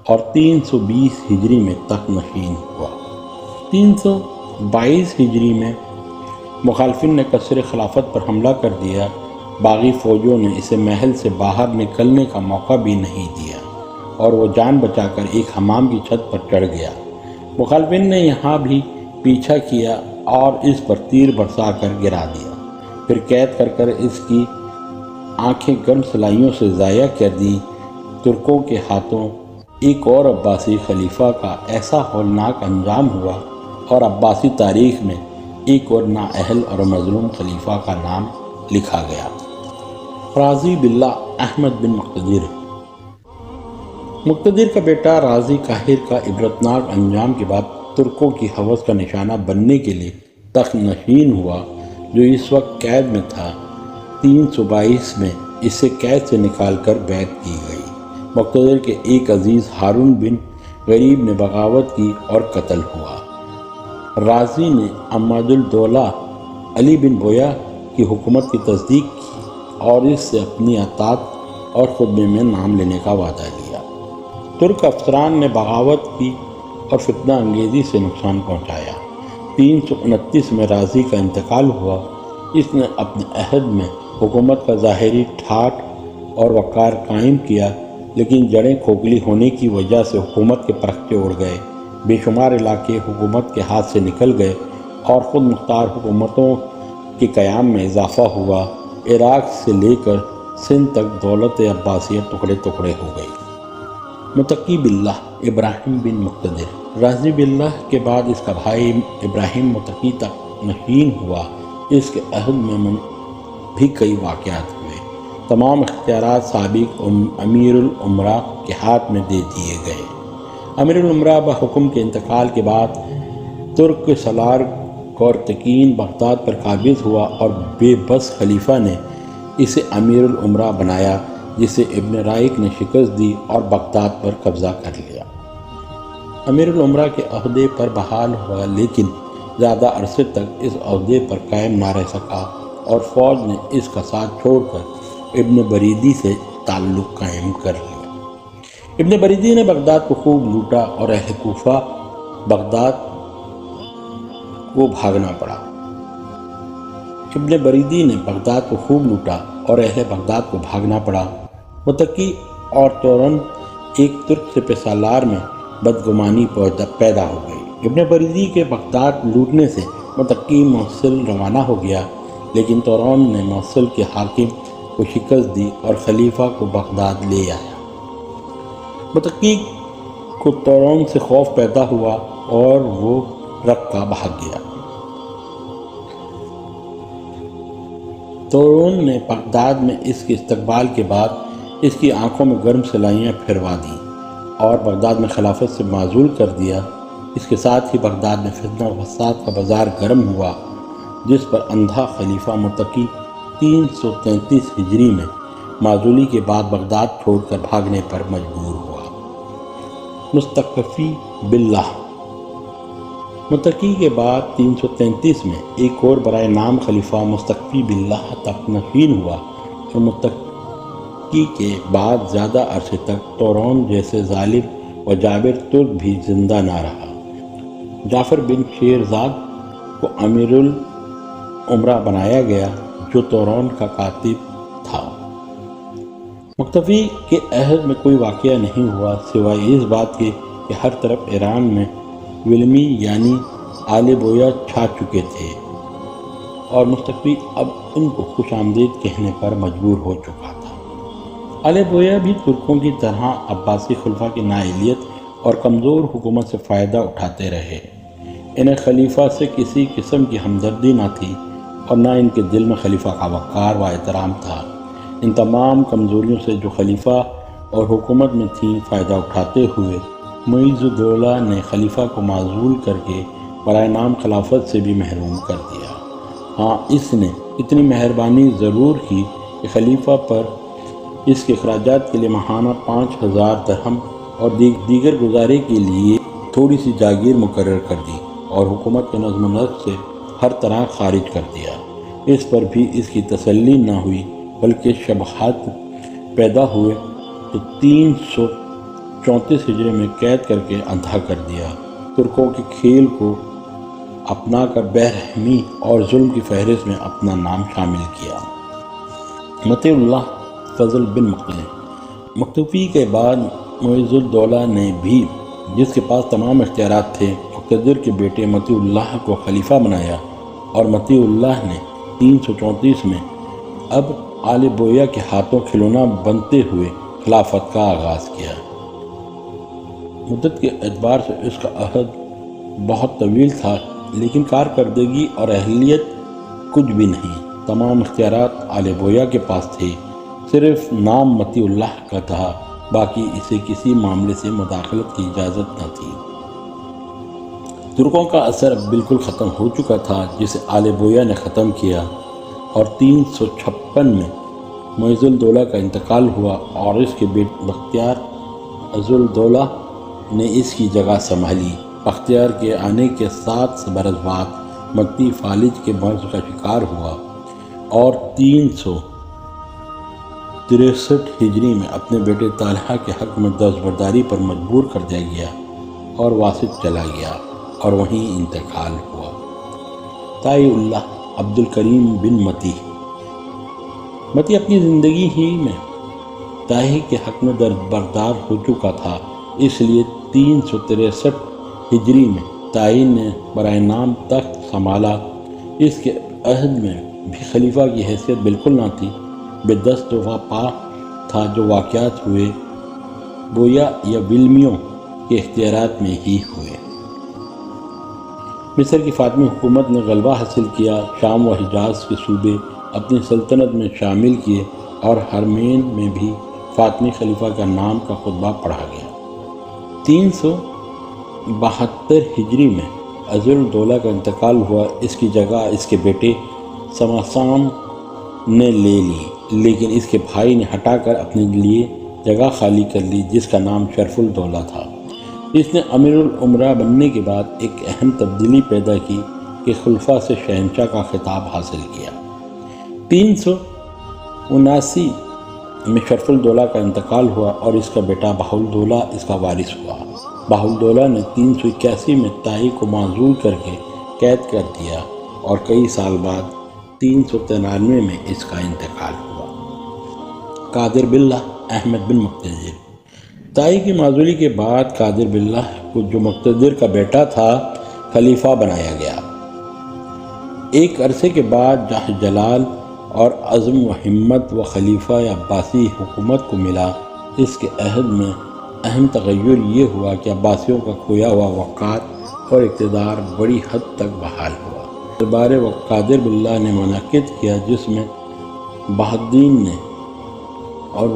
[SPEAKER 1] اور 320 ہجری میں تخت نشین ہوا۔ 322 ہجری میں مخالفین نے قصر خلافت پر حملہ کر دیا۔ باغی فوجوں نے اسے محل سے باہر نکلنے کا موقع بھی نہیں دیا اور وہ جان بچا کر ایک حمام کی چھت پر چڑھ گیا۔ مخالفین نے یہاں بھی پیچھا کیا اور اس پر تیر برسا کر گرا دیا، پھر قید کر کر اس کی آنکھیں گرم سلائیوں سے ضائع کر دیں۔ ترکوں کے ہاتھوں ایک اور عباسی خلیفہ کا ایسا ہولناک انجام ہوا اور عباسی تاریخ میں ایک اور نااہل اور مظلوم خلیفہ کا نام لکھا گیا۔ رازی باللہ احمد بن مقتدر کا بیٹا رازی قاہر کا عبرتناک انجام کے بعد ترکوں کی ہوس کا نشانہ بننے کے لیے تخت نشین ہوا، جو اس وقت قید میں تھا۔ 322 میں اسے قید سے نکال کر بیعت کی گئی۔ مقتدر کے ایک عزیز ہارون بن غریب نے بغاوت کی اور قتل ہوا۔ رازی نے عماد الدولہ علی بن بویہ کی حکومت کی تصدیق کی اور اس سے اپنی اطاعت اور خدمے میں نام لینے کا وعدہ لیا۔ ترک افسران نے بغاوت کی اور فتنہ انگیزی سے نقصان پہنچایا۔ 329 میں رازی کا انتقال ہوا۔ اس نے اپنے عہد میں حکومت کا ظاہری ٹھاٹھ اور وقار قائم کیا، لیکن جڑیں کھوکھلی ہونے کی وجہ سے حکومت کے پرخچے اڑ گئے۔ بے شمار علاقے حکومت کے ہاتھ سے نکل گئے اور خود مختار حکومتوں کے قیام میں اضافہ ہوا۔ عراق سے لے کر سندھ تک دولت عباسیہ ٹکڑے ٹکڑے ہو گئی۔ متقی باللہ ابراہیم بن مقتدر رازی باللہ کے بعد اس کا بھائی ابراہیم متقی تک نشین ہوا۔ اس کے عہد میں بھی کئی واقعات ہوئے۔ تمام اختیارات سابق امیر الامراء کے ہاتھ میں دے دیے گئے۔ امیر الامراء بحکم کے انتقال کے بعد ترک سالار گورتکین بغداد پر قابض ہوا اور بے بس خلیفہ نے اسے امیر الامراء بنایا، جسے ابن رائق نے شکست دی اور بغداد پر قبضہ کر لیا۔ امیر الامراء کے عہدے پر بحال ہوا، لیکن زیادہ عرصے تک اس عہدے پر قائم نہ رہ سکا اور فوج نے اس کا ساتھ چھوڑ کر ابن بریدی سے تعلق قائم کر لیا۔ ابن بریدی نے بغداد کو خوب لوٹا اور اہل کوفہ بغداد کو بھاگنا پڑا۔ ابن بریدی نے بغداد کو خوب لوٹا اور اہل بغداد کو بھاگنا پڑا۔ متقی اور تورن ایک ترک سپہ سالار میں بدگمانی پیدا ہو گئی۔ ابن بریدی کے بغداد لوٹنے سے متقی موصل روانہ ہو گیا، لیکن تورن نے موصل کے حاکم کو شکست دی اور خلیفہ کو بغداد لے آیا۔ متقی کو تورن سے خوف پیدا ہوا اور وہ رقہ بھاگ گیا۔ تورن نے بغداد میں اس کے استقبال کے بعد اس کی آنکھوں میں گرم سلائیاں پھروا دیں اور بغداد میں خلافت سے معزول کر دیا۔ اس کے ساتھ ہی بغداد میں فتنہ و فساد کا بازار گرم ہوا، جس پر اندھا خلیفہ متقی 333 ہجری میں معزولی کے بعد بغداد چھوڑ کر بھاگنے پر مجبور ہوا۔ مستخفی باللہ متقی کے بعد 333 میں ایک اور برائے نام خلیفہ مستخفی باللہ تک نشین ہوا اور متقی کے بعد زیادہ عرصے تک تورون جیسے ظالم و جابر ترک بھی زندہ نہ رہا۔ جعفر بن شیرزاد کو امیر الامراء بنایا گیا، جو تورون کا کاتب تھا۔ مقتفی کے عہد میں کوئی واقعہ نہیں ہوا سوائے اس بات کے کہ ہر طرف ایران میں ولمی یعنی آل بویہ چھا چکے تھے اور مستقفی اب ان کو خوش آمدید کہنے پر مجبور ہو چکا تھا۔ آل بویہ بھی ترکوں کی طرح عباسی خلفاء کی نااہلیت اور کمزور حکومت سے فائدہ اٹھاتے رہے۔ انہیں خلیفہ سے کسی قسم کی ہمدردی نہ تھی اور نہ ان کے دل میں خلیفہ کا وقار و احترام تھا۔ ان تمام کمزوریوں سے جو خلیفہ اور حکومت میں تھیں فائدہ اٹھاتے ہوئے معیز الدولہ نے خلیفہ کو معزول کر کے برائے نام خلافت سے بھی محروم کر دیا۔ ہاں، اس نے اتنی مہربانی ضرور کی کہ خلیفہ پر اس کے اخراجات کے لیے ماہانہ 5000 درہم اور دیگر گزارے کے لیے تھوڑی سی جاگیر مقرر کر دی اور حکومت کے نظم و ضبط سے ہر طرح خارج کر دیا۔ اس پر بھی اس کی تسلی نہ ہوئی، بلکہ شبہات پیدا ہوئے تو 334 ہجری میں قید کر کے اندھا کر دیا۔ ترکوں کے کھیل کو اپنا کر بےرحمی اور ظلم کی فہرست میں اپنا نام شامل کیا۔ متی اللہ فضل بن مقتوفی کے بعد معیز الدولہ نے بھی، جس کے پاس تمام اختیارات تھے، مقتدر کے بیٹے متی اللہ کو خلیفہ بنایا، اور متی اللہ نے 334 میں اب آل بویہ کے ہاتھوں کھلونا بنتے ہوئے خلافت کا آغاز کیا۔ مدت کے اعتبار سے اس کا عہد بہت طویل تھا، لیکن کارکردگی اور اہلیت کچھ بھی نہیں۔ تمام اختیارات آل بویہ کے پاس تھے، صرف نام متی اللہ کا تھا، باقی اسے کسی معاملے سے مداخلت کی اجازت نہ تھی۔ ترکوں کا اثر اب بالکل ختم ہو چکا تھا، جسے آل بویہ نے ختم کیا، اور 356 میں معیز الدولہ کا انتقال ہوا اور اس کے بیٹے بختیار عز الدولہ نے اس کی جگہ سنبھالی۔ بختیار کے آنے کے 7 برس بعد متی فالج کے مرض کا شکار ہوا اور 363 ہجری میں اپنے بیٹے طلحہ کے حق میں دستبرداری پر مجبور کر دیا گیا اور واسط چلا گیا اور وہیں انتقال ہوا۔ تائی اللہ عبد الکریم بن متی اپنی زندگی ہی میں تائی کے حق میں دستبردار ہو چکا تھا، اس لیے 363 ہجری میں تائی نے برائے نام تخت سنبھالا۔ اس کے عہد میں بھی خلیفہ کی حیثیت بالکل نہ تھی، بے دست و پا تھا۔ جو واقعات ہوئے بویا یا ولیمیوں کے اختیارات میں ہی ہوئے۔ مصر کی فاطمی حکومت نے غلبہ حاصل کیا، شام و حجاز کے صوبے اپنی سلطنت میں شامل کیے، اور حرمین میں بھی فاطمی خلیفہ کا نام کا خطبہ پڑھا گیا۔ 372 ہجری میں عز الدولہ کا انتقال ہوا، اس کی جگہ اس کے بیٹے سماسان نے لے لی، لیکن اس کے بھائی نے ہٹا کر اپنے لیے جگہ خالی کر لی، جس کا نام شرف الدولہ تھا۔ اس نے امیر الامراء بننے کے بعد ایک اہم تبدیلی پیدا کی کہ خلفاء سے شہنشاہ کا خطاب حاصل کیا۔ 379 میں شرف الدولہ کا انتقال ہوا اور اس کا بیٹا بہاءالدولہ اس کا وارث ہوا۔ بہاءالدولہ نے 381 میں تائی کو معزول کر کے قید کر دیا اور کئی سال بعد 393 میں اس کا انتقال ہوا۔ قادر باللہ احمد بن مقتدر۔ تائی کی معزولی کے بعد قادر باللہ کو، جو مقتدر کا بیٹا تھا، خلیفہ بنایا گیا۔ ایک عرصے کے بعد جہاں جلال اور عزم و ہمت و خلیفہ عباسی حکومت کو ملا، اس کے عہد میں اہم تغیر یہ ہوا کہ عباسیوں کا کھویا ہوا وقار اور اقتدار بڑی حد تک بحال ہوا۔ دربار قادر باللہ نے منعقد کیا، جس میں بہادین نے اور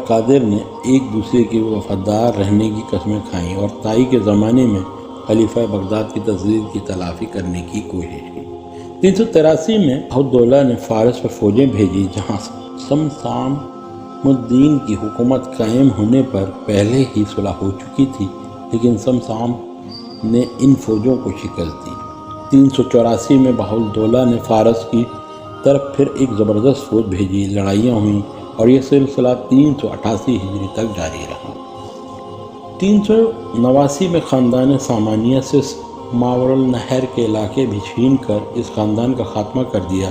[SPEAKER 1] قادر نے ایک دوسرے کے وفادار رہنے کی قسمیں کھائیں اور تائی کے زمانے میں خلیفہ بغداد کی تجدید کی تلافی کرنے کی کوشش کی۔ 383 میں بہاءالدولہ نے فارس پر فوجیں بھیجی، جہاں سمسام الدین کی حکومت قائم ہونے پر پہلے ہی صلح ہو چکی تھی، لیکن سمسام نے ان فوجوں کو شکست دی۔ 384 میں بہاءالدولہ نے فارس کی طرف پھر ایک زبردست فوج بھیجی، لڑائیاں ہوئیں اور یہ سلسلہ 388 ہجری تک جاری رہا۔ 389 میں خاندان سامانیہ سے ماوراء النہر کے علاقے بھی چھین کر اس خاندان کا خاتمہ کر دیا،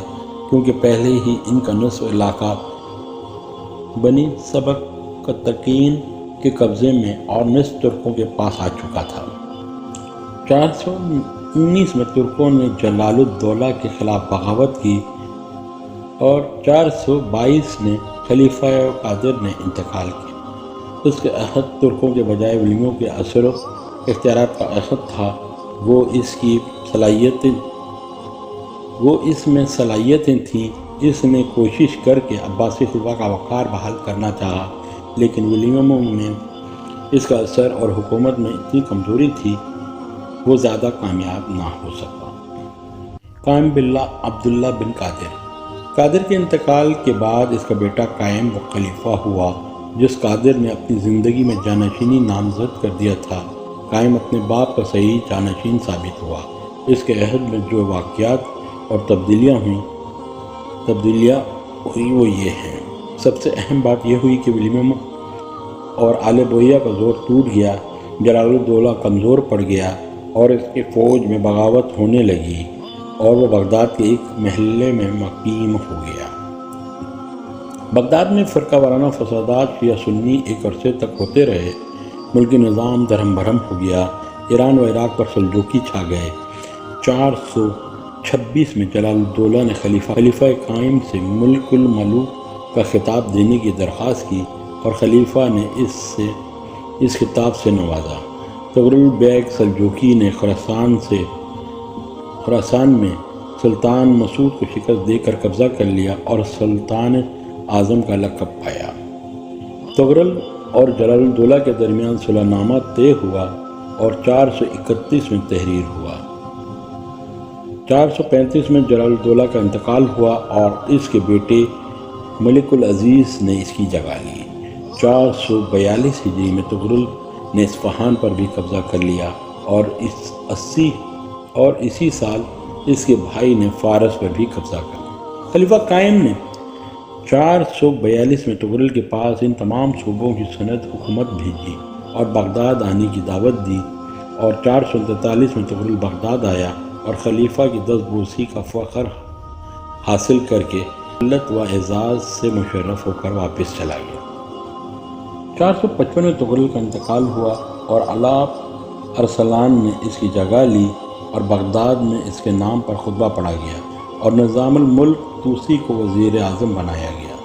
[SPEAKER 1] کیونکہ پہلے ہی ان کا نصف علاقہ بنی سبکتگین کے قبضے میں اور نصف ترکوں کے پاس آ چکا تھا۔ 419 میں ترکوں نے جلال الدولہ کے خلاف بغاوت کی اور 422 میں خلیفہ قادر نے انتقال کیا۔ اس کے عہد ترکوں کے بجائے ولیمیوں کے اثر و اختیارات کا عہد تھا۔ وہ اس میں صلاحیتیں تھیں۔ اس نے کوشش کر کے عباسی خلفاء کا وقار بحال کرنا چاہا، لیکن ولیمیوں میں اس کا اثر اور حکومت میں اتنی کمزوری تھی، وہ زیادہ کامیاب نہ ہو سکا۔ قائم باللہ عبداللہ بن قادر کے انتقال کے بعد اس کا بیٹا قائم وہ خلیفہ ہوا، جس قادر نے اپنی زندگی میں جانشینی نامزد کر دیا تھا۔ قائم اپنے باپ کا صحیح جانشین ثابت ہوا۔ اس کے عہد میں جو واقعات اور تبدیلیاں ہوئی وہ یہ ہیں۔ سب سے اہم بات یہ ہوئی کہ ولیمیوں اور آل بویہ کا زور ٹوٹ گیا، جلال الدولہ کمزور پڑ گیا اور اس کی فوج میں بغاوت ہونے لگی اور وہ بغداد کے ایک محلے میں مقیم ہو گیا۔ بغداد میں فرقہ وارانہ فسادات شیعہ سنی ایک عرصے تک ہوتے رہے، ملکی نظام درہم بھرم ہو گیا، ایران و عراق پر سلجوقی چھا گئے۔ 426 میں جلال الدولہ نے خلیفہ قائم سے ملک الملوک کا خطاب دینے کی درخواست کی اور خلیفہ نے اس خطاب سے نوازا۔ تغرل بیگ سلجوقی نے خراسان میں سلطان مسعود کو شکست دے کر قبضہ کر لیا اور سلطان اعظم کا لقب پایا۔ تغرل اور جلال الدولہ کے درمیان صلح نامہ طے ہوا اور 431 میں تحریر ہوا۔ 435 میں جلال الدولہ کا انتقال ہوا اور اس کے بیٹے ملک العزیز نے اس کی جگہ لی۔ 442 ہجری میں تغرل نے اصفہان پر بھی قبضہ کر لیا اور اسی سال اس کے بھائی نے فارس پر بھی قبضہ کر لیا۔ خلیفہ قائم نے 442 میں تغرل کے پاس ان تمام صوبوں کی سند حکومت بھیجی اور بغداد آنے کی دعوت دی، اور 443 میں تغرل بغداد آیا اور خلیفہ کی دست بوسی کا فخر حاصل کر کے عزت و اعزاز سے مشرف ہو کر واپس چلا گیا۔ 455 میں تغرل کا انتقال ہوا اور الاپ ارسلان نے اس کی جگہ لی اور بغداد میں اس کے نام پر خطبہ پڑھا گیا اور نظام الملک طوسی کو وزیر اعظم بنایا گیا۔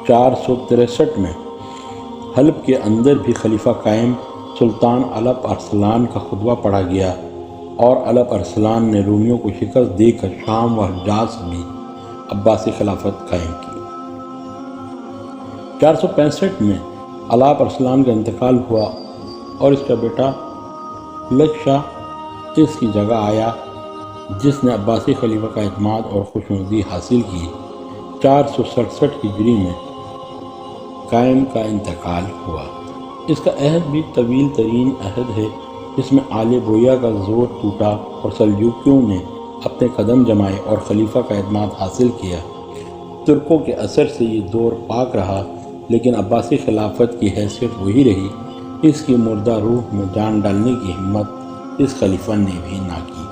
[SPEAKER 1] 463 میں حلب کے اندر بھی خلیفہ قائم سلطان الاپ ارسلان کا خطبہ پڑھا گیا اور الاپ ارسلان نے رومیوں کو شکست دے کر شام و حجاز میں عباسی خلافت قائم کی۔ 465 میں الاپ ارسلان کا انتقال ہوا اور اس کا بیٹا لچ شاہ اس کی جگہ آیا، جس نے عباسی خلیفہ کا اعتماد اور خوشنودی حاصل کی۔ 467 ہجری میں قائم کا انتقال ہوا۔ اس کا عہد بھی طویل ترین عہد ہے، جس میں آل بویہ کا زور ٹوٹا اور سلجوقیوں نے اپنے قدم جمائے اور خلیفہ کا اعتماد حاصل کیا۔ ترکوں کے اثر سے یہ دور پاک رہا، لیکن عباسی خلافت کی حیثیت وہی رہی۔ اس کی مردہ روح میں جان ڈالنے کی ہمت اس خلیفہ نے بھی نہ کی۔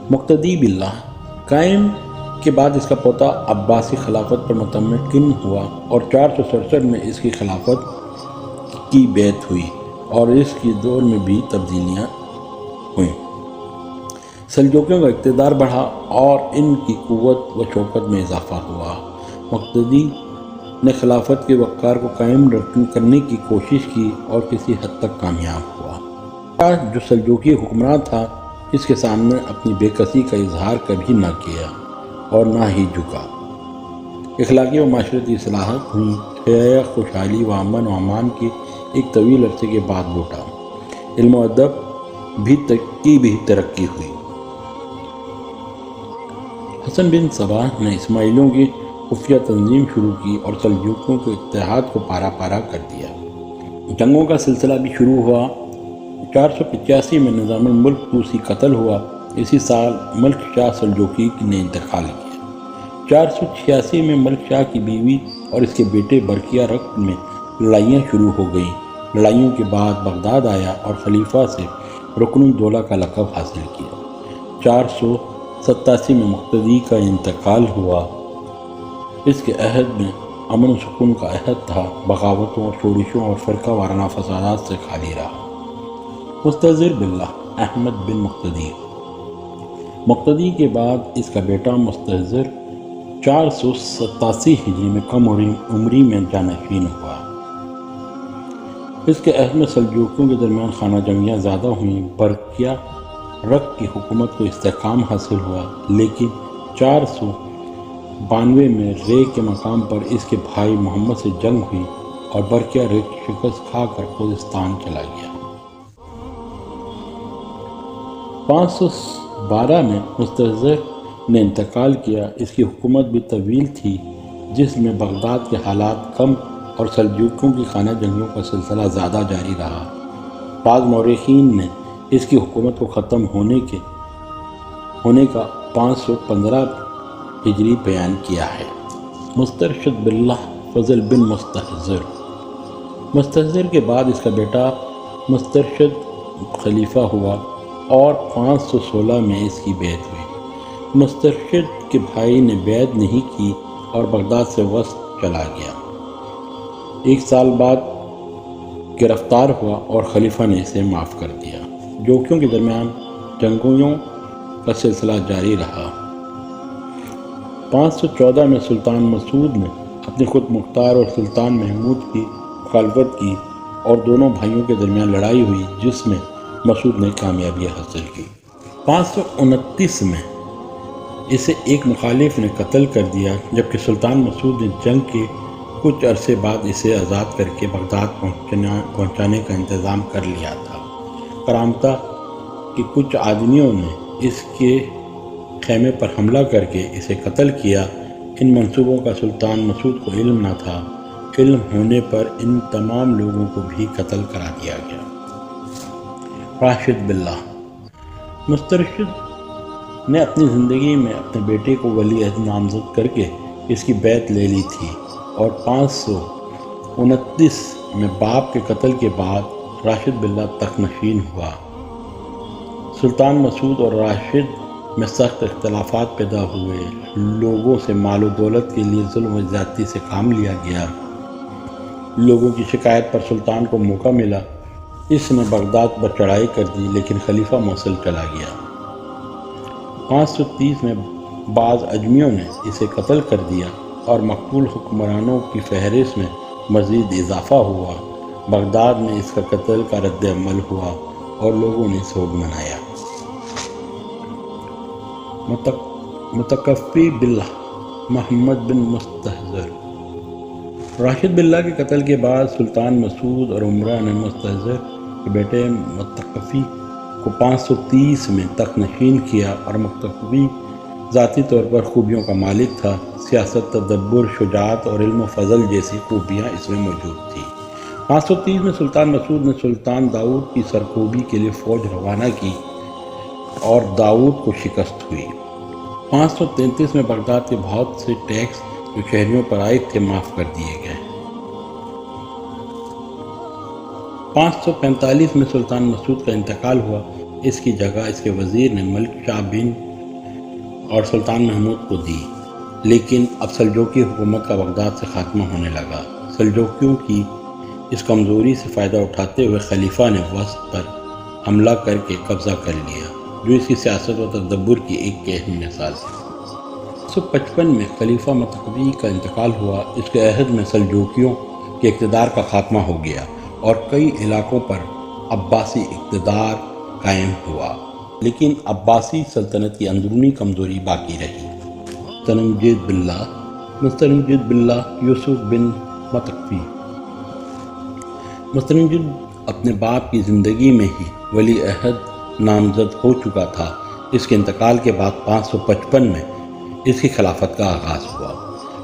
[SPEAKER 1] مقتدی باللہ قائم کے بعد اس کا پوتا عباسی خلافت پر متمکن ہوا اور 467 میں اس کی خلافت کی بیعت ہوئی اور اس کی دور میں بھی تبدیلیاں ہوئیں۔ سلجوقیوں کا اقتدار بڑھا اور ان کی قوت و شوکت میں اضافہ ہوا۔ مقتدی نے خلافت کے وقار کو قائم کرنے کی کوشش کی اور کسی حد تک کامیاب ہوا۔ جو سلجوقی حکمراں تھا، اس کے سامنے اپنی بے کسی کا اظہار کبھی نہ کیا اور نہ ہی جھکا۔ اخلاقی و معاشرتی اصلاحات ہوئیں، حیاء، خوشحالی و امن و امان کی ایک طویل عرصے کے بعد لوٹا۔ علم و ادب کی بھی ترقی ہوئی۔ حسن بن صباح نے اسماعیلیوں کی خفیہ تنظیم شروع کی اور سلجوقیوں کے اتحاد کو پارا پارا کر دیا۔ جنگوں کا سلسلہ بھی شروع ہوا۔ 485 میں نظام الملک طوسی قتل ہوا۔ اسی سال ملک شاہ سلجوقی نے انتقال کیا۔ 486 میں ملک شاہ کی بیوی اور اس کے بیٹے برقیہ رقت میں لڑائیاں شروع ہو گئیں۔ لڑائیوں کے بعد بغداد آیا اور خلیفہ سے رکن الدولہ کا لقب حاصل کیا۔ 487 میں مقتدی کا انتقال ہوا۔ اس کے عہد میں امن و سکون کا عہد تھا، بغاوتوں، شورشوں اور فرقہ وارانہ فسادات سے خالی رہا۔ مستظہر باللہ احمد بن مقتدی۔ مقتدی کے بعد اس کا بیٹا مستظہر 487 ہجری میں کم عمری میں جانشین ہوا۔ اس کے عہد میں سلجوقیوں کے درمیان خانہ جنگیاں زیادہ ہوئیں۔ برقیہ رقت کی حکومت کو استحکام حاصل ہوا، لیکن 492 میں رے کے مقام پر اس کے بھائی محمد سے جنگ ہوئی اور برقیہ رقت شکست کھا کر خوزستان چلا گیا۔ 512 میں مستظہر نے انتقال کیا۔ اس کی حکومت بھی طویل تھی، جس میں بغداد کے حالات کم اور سلجوقیوں کی خانہ جنگیوں کا سلسلہ زیادہ جاری رہا۔ بعض مورخین نے اس کی حکومت کو ختم ہونے کا 515 ہجری بیان کیا ہے۔ مسترشد باللہ فضل بن مستظہر مستحضر کے بعد اس کا بیٹا مسترشد خلیفہ ہوا اور 516 میں اس کی بیعت ہوئی۔ مسترشد کے بھائی نے بیعت نہیں کی اور بغداد سے وسط چلا گیا۔ 1 سال بعد گرفتار ہوا اور خلیفہ نے اسے معاف کر دیا۔ جوکیوں کے درمیان جنگوں کا سلسلہ جاری رہا۔ 514 میں سلطان مسعود نے اپنے خود مختار اور سلطان محمود کی مخالفت کی اور دونوں بھائیوں کے درمیان لڑائی ہوئی جس میں مسعود نے کامیابی حاصل کی۔ 529 میں اسے ایک مخالف نے قتل کر دیا جبکہ سلطان مسعود نے جنگ کے کچھ عرصے بعد اسے آزاد کر کے بغداد پہنچانے کا انتظام کر لیا تھا۔ کرامتہ کے کچھ آدمیوں نے اس کے خیمے پر حملہ کر کے اسے قتل کیا۔ ان منصوبوں کا سلطان مسعود کو علم نہ تھا۔ علم ہونے پر ان تمام لوگوں کو بھی قتل کرا دیا گیا۔ راشد بلّہ مسترشد نے اپنی زندگی میں اپنے بیٹے کو ولی عہد نامزد کر کے اس کی بیعت لے لی تھی اور 529 میں باپ کے قتل کے بعد راشد بلّہ تخت نشین ہوا۔ سلطان مسعود اور راشد میں سخت اختلافات پیدا ہوئے۔ لوگوں سے مال و دولت کے لیے ظلم و زیادتی سے کام لیا گیا۔ لوگوں کی شکایت پر سلطان کو موقع ملا۔ اس نے بغداد پر چڑھائی کر دی لیکن خلیفہ موصل چلا گیا۔ 530 میں بعض اجمیوں نے اسے قتل کر دیا اور مقتول حکمرانوں کی فہرست میں مزید اضافہ ہوا۔ بغداد میں اس کا قتل کا رد عمل ہوا اور لوگوں نے سوگ منایا۔ متقفی بلّہ محمد بن مستحضر راشد بلّہ کے قتل کے بعد سلطان مسعود اور عمرہ نے مستحضر کے بیٹے متقفی کو 530 میں تخت نشین کیا اور متقفی ذاتی طور پر خوبیوں کا مالک تھا۔ سیاست، تدبر، شجاعت اور علم و فضل جیسی خوبیاں اس میں موجود تھیں۔ 530 میں سلطان مسعود نے سلطان داؤد کی سرکوبی کے لیے فوج روانہ کی اور داؤد کو شکست ہوئی۔ 533 میں بغداد کے بہت سے ٹیکس جو شہریوں پر عائد تھے معاف کر دیے گئے۔ 545 میں سلطان مسعود کا انتقال ہوا۔ اس کی جگہ اس کے وزیر نے ملک شاہ بن اور سلطان محمود کو دی، لیکن اب سلجوقی حکومت کا بغداد سے خاتمہ ہونے لگا۔ سلجوقیوں کی اس کمزوری سے فائدہ اٹھاتے ہوئے خلیفہ نے وسط پر حملہ کر کے قبضہ کر لیا، جو اس کی سیاست و تدبر کی ایک اہم مثال ہے۔ 555 میں خلیفہ متقفی کا انتقال ہوا۔ اس کے عہد میں سلجوقیوں کے اقتدار کا خاتمہ ہو گیا اور کئی علاقوں پر عباسی اقتدار قائم ہوا، لیکن عباسی سلطنت کی اندرونی کمزوری باقی رہی۔ مستنجد بلّہ یوسف بن متقفی مستنجد اپنے باپ کی زندگی میں ہی ولی عہد نامزد ہو چکا تھا۔ اس کے انتقال کے بعد 555 میں اس کی خلافت کا آغاز ہوا۔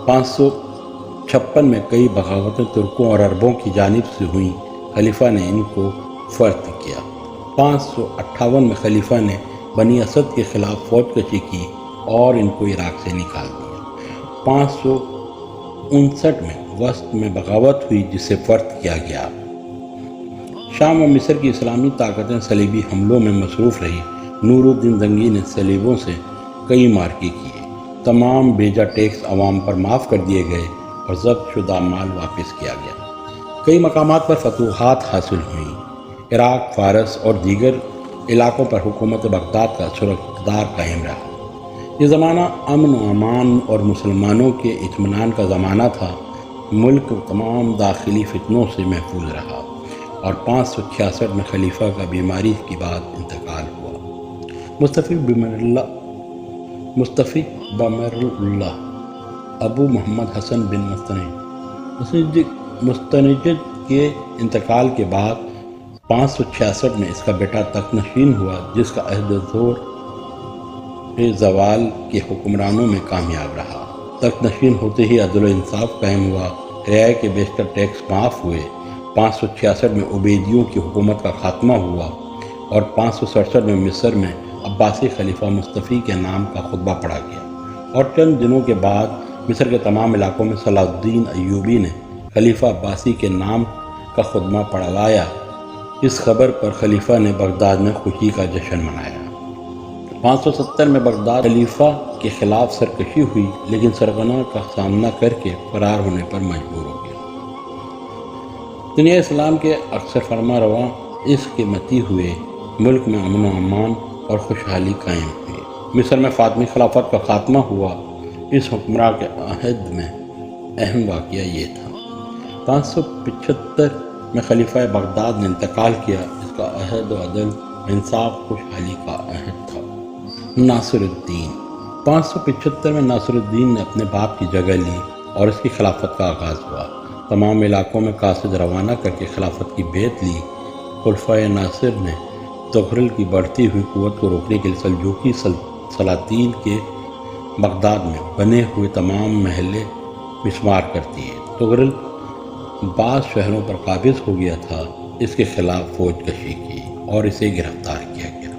[SPEAKER 1] 556 میں کئی بغاوتیں ترکوں اور عربوں کی جانب سے ہوئیں۔ خلیفہ نے ان کو فرد کیا۔ 558 میں خلیفہ نے بنی اسد کے خلاف فوج کشی کی اور ان کو عراق سے نکال دیا۔ 559 میں وسط میں بغاوت ہوئی جسے فرد کیا گیا۔ شام و مصر کی اسلامی طاقتیں صلیبی حملوں میں مصروف رہی۔ نور الدین زنگی نے صلیبوں سے کئی معرکے کیے۔ تمام بیجا ٹیکس عوام پر معاف کر دیے گئے اور ضبط شدہ مال واپس کیا گیا۔ کئی مقامات پر فتوحات حاصل ہوئیں۔ عراق، فارس اور دیگر علاقوں پر حکومت بغداد کا اثر و اقتدار قائم رہا۔ یہ زمانہ امن و امان اور مسلمانوں کے اطمینان کا زمانہ تھا۔ ملک تمام داخلی فتنوں سے محفوظ رہا اور 566 میں خلیفہ کا بیماری کے بعد انتقال ہوا۔ مستفی بمر اللہ ابو محمد حسن بن مستنجد کے انتقال کے بعد 566 میں اس کا بیٹا تخت نشین ہوا، جس کا عہد زور زوال کے حکمرانوں میں کامیاب رہا۔ تخت نشین ہوتے ہی عدل و انصاف قائم ہوا، رعایا کے بیشتر ٹیکس معاف ہوئے۔ 566 میں عبیدیوں کی حکومت کا خاتمہ ہوا اور 567 میں مصر میں عباسی خلیفہ مستفی کے نام کا خطبہ پڑھا گیا اور چند دنوں کے بعد مصر کے تمام علاقوں میں صلاح الدین ایوبی نے خلیفہ عباسی کے نام کا خدمہ پڑھوایا۔ اس خبر پر خلیفہ نے بغداد میں خوشی کا جشن منایا۔ 570 میں بغداد خلیفہ کے خلاف سرکشی ہوئی، لیکن سرغنہ کا سامنا کر کے فرار ہونے پر مجبور ہو گیا۔ دنیا اسلام کے اکثر فرما رواں اس کے متی ہوئے ملک میں امن و امان اور خوشحالی قائم ہوئی۔ مصر میں فاطمی خلافت کا خاتمہ ہوا۔ اس حکمراں کے عہد میں اہم واقعہ یہ تھا۔ 575 میں خلیفہ بغداد نے انتقال کیا۔ اس کا عہد و عدل، انصاف، خوشحالی کا عہد تھا۔ ناصر الدین 575 میں ناصر الدین نے اپنے باپ کی جگہ لی اور اس کی خلافت کا آغاز ہوا۔ تمام علاقوں میں قاصد روانہ کر کے خلافت کی بیعت لی۔ خلفائے ناصر نے تغرل کی بڑھتی ہوئی قوت کو روکنے کے لیے سلجوقی سلاطین کے بغداد میں بنے ہوئے تمام محلے مسمار کر دیے۔ تغرل بعض شہروں پر قابض ہو گیا تھا، اس کے خلاف فوج کشی کی اور اسے گرفتار کیا گیا۔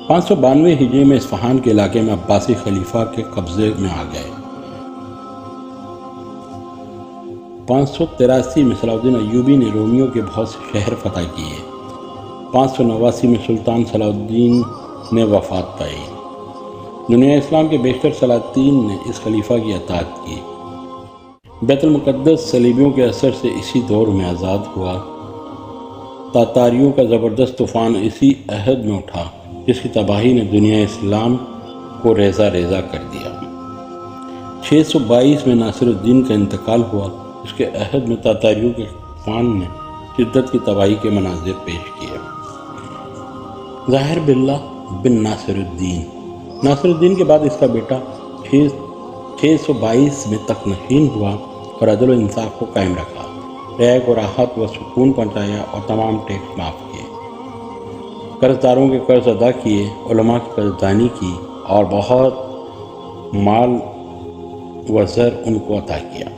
[SPEAKER 1] 592 ہجری میں اصفہان کے علاقے میں عباسی خلیفہ کے قبضے میں آ گئے۔ 583 میں صلاح الدین ایوبی نے رومیوں کے بہت سے شہر فتح کیے۔ 589 میں سلطان صلاح الدین نے وفات پائی۔ دنیا اسلام کے بیشتر سلاطین نے اس خلیفہ کی اطاعت کی۔ بیت المقدس صلیبیوں کے اثر سے اسی دور میں آزاد ہوا۔ تاتاریوں کا زبردست طوفان اسی عہد میں اٹھا، جس کی تباہی نے دنیا اسلام کو ریزہ ریزہ کر دیا۔ 622 میں ناصر الدین کا انتقال ہوا۔ اس کے عہد میں تاتاریوں کے طوفان نے شدت کی تباہی کے مناظر پیش کیے۔ ظاہر باللہ بن ناصر الدین ناصر الدین کے بعد اس کا بیٹا 622 میں تخت نشین ہوا اور عدل و انصاف کو قائم رکھا۔ رعایا کو راحت و سکون پہنچایا اور تمام ٹیکس معاف کیے۔ قرض داروں کے قرض ادا کیے، علماء کی قدردانی کی اور بہت مال و زر ان کو عطا کیا۔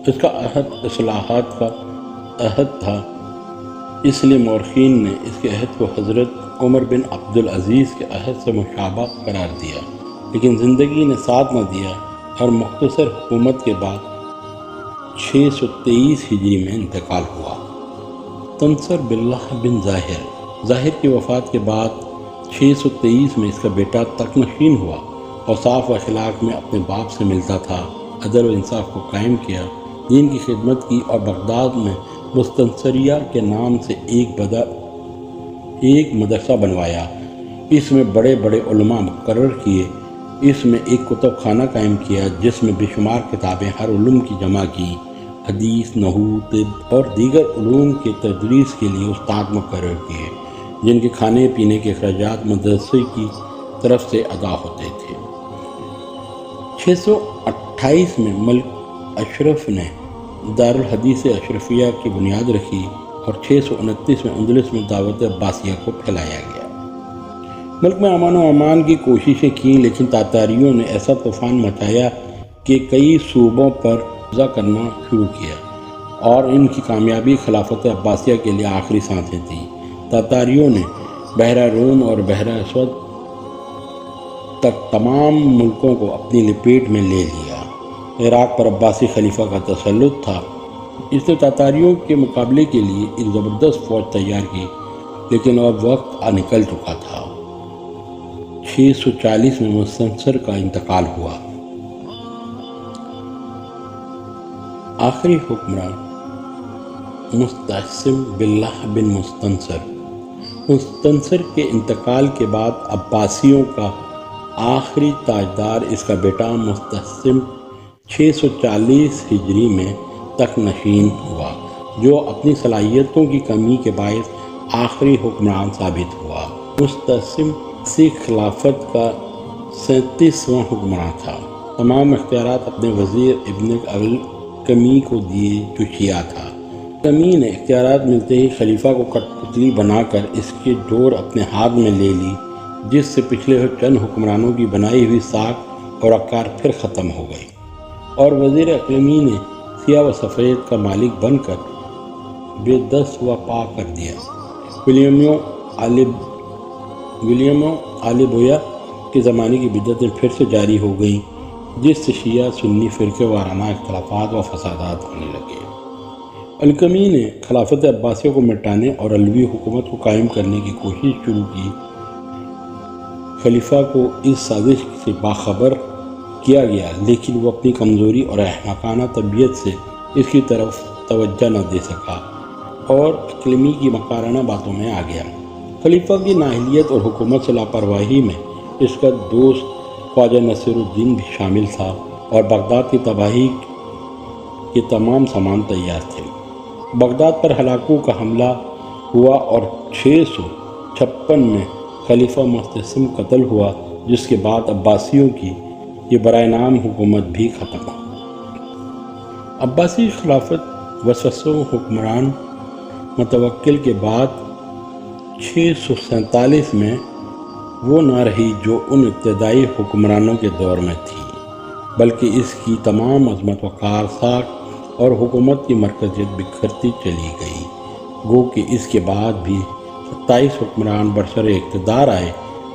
[SPEAKER 1] اس کا عہد اصلاحات کا عہد تھا، اس لیے مورخین نے اس کے عہد کو حضرت عمر بن عبدالعزیز کے عہد سے مشابہ قرار دیا، لیکن زندگی نے ساتھ نہ دیا اور مختصر حکومت کے بعد 623 ہجری میں انتقال ہوا۔ تنصر باللہ بن ظاہر کی وفات کے بعد 623 میں اس کا بیٹا تخت نشین ہوا۔ اوصاف و اخلاق میں اپنے باپ سے ملتا تھا، عدل و انصاف کو قائم کیا، دین کی خدمت کی اور بغداد میں مستنصریہ کے نام سے ایک مدرسہ بنوایا۔ اس میں بڑے بڑے علماء مقرر کیے۔ اس میں ایک کتب خانہ قائم کیا جس میں بے شمار کتابیں ہر علوم کی جمع کی۔ حدیث، نحو، طب اور دیگر علوم کے تدریس کے لیے استاد مقرر کیے، جن کے کھانے پینے کے اخراجات مدرسے کی طرف سے ادا ہوتے تھے۔ 628 میں ملک اشرف نے دارالحدیث اشرفیہ کی بنیاد رکھی اور 629 میں اندلس میں دعوت عباسیہ کو پھیلایا گیا۔ ملک میں امن و امان کی کوششیں کیں، لیکن تاتاریوں نے ایسا طوفان مچایا کہ کئی صوبوں پر قبضہ کرنا شروع کیا، اور ان کی کامیابی خلافت عباسیہ کے لیے آخری سانسیں تھیں۔ تاتاریوں نے بحیرہ روم اور بحیرہ اسود تک تمام ملکوں کو اپنی لپیٹ میں لے لیا۔ عراق پر عباسی خلیفہ کا تسلط تھا۔ اس نے تاتاریوں کے مقابلے کے لیے ایک زبردست فوج تیار کی، لیکن اب وقت نکل چکا تھا۔ 640 میں مستنصر کا انتقال ہوا۔ آخری حکمراں مستعصم باللہ بن مستنصر کے انتقال کے بعد عباسیوں کا آخری تاجدار اس کا بیٹا مستعصم 640 ہجری میں تخت نشین ہوا، جو اپنی صلاحیتوں کی کمی کے باعث آخری حکمران ثابت ہوا۔ مستعصم سکھ خلافت کا 37واں حکمراں تھا۔ تمام اختیارات اپنے وزیر ابن القمی کو دیے، جو شیعہ تھا۔ قمی نے اختیارات ملتے ہی خلیفہ کو کٹ پتلی بنا کر اس کے ڈور اپنے ہاتھ میں لے لی، جس سے پچھلے چند حکمرانوں کی بنائی ہوئی ساکھ اور عقار پھر ختم ہو گئی، اور وزیر اقلیمی نے سیاہ و سفید کا مالک بن کر بے دست و پا کر دیا۔ ولیمو آل بویا کے زمانے کی بدعتیں پھر سے جاری ہو گئیں، جس سے شیعہ سنی فرقے وارانہ اختلافات و فسادات ہونے لگے۔ الکمی نے خلافت عباسیہ کو مٹانے اور علوی حکومت کو قائم کرنے کی کوشش شروع کی۔ خلیفہ کو اس سازش سے باخبر کیا گیا، لیکن وہ اپنی کمزوری اور احمقانہ طبیعت سے اس کی طرف توجہ نہ دے سکا اور الکمی کی مکرانہ باتوں میں آ گیا۔ خلیفہ کی نااہلیت اور حکومت سے لاپرواہی میں اس کا دوست خواجہ نصیر الدین بھی شامل تھا اور بغداد کی تباہی کے تمام سامان تیار تھے۔ بغداد پر ہلاکوں کا حملہ ہوا اور 656 میں خلیفہ معتصم قتل ہوا، جس کے بعد عباسیوں کی یہ برائے نام حکومت بھی ختم ہو۔ عباسی خلافت وسوسہ حکمران متوکل کے بعد 647 میں وہ نہ رہی جو ان ابتدائی حکمرانوں کے دور میں تھی، بلکہ اس کی تمام عظمت وقار ساکھ اور حکومت کی مرکزیت بکھرتی چلی گئی۔ گو کہ اس کے بعد بھی 27 حکمران برسر اقتدار آئے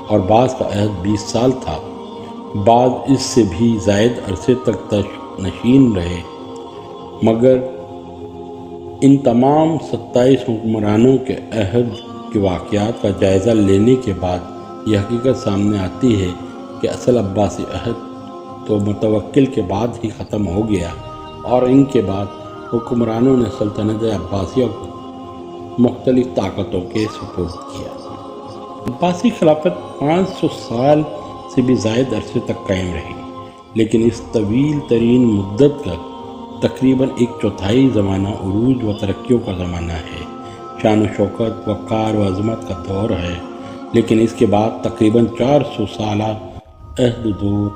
[SPEAKER 1] اور بعض کا عہد 20 سال تھا، بعض اس سے بھی زائد عرصے تک نشین رہے، مگر ان تمام 27 حکمرانوں کے عہد کے واقعات کا جائزہ لینے کے بعد یہ حقیقت سامنے آتی ہے کہ اصل عباسی عہد تو متوکل کے بعد ہی ختم ہو گیا اور ان کے بعد حکمرانوں نے سلطنت عباسیہ کو مختلف طاقتوں کے سپرد کیا۔ عباسی خلافت 500 سال سے بھی زائد عرصے تک قائم رہی، لیکن اس طویل ترین مدت کا تقریباً 1/4 زمانہ عروج و ترقیوں کا زمانہ ہے، شان و شوکت، وقار و عظمت کا دور ہے، لیکن اس کے بعد تقریباً 400 سالہ عہد دور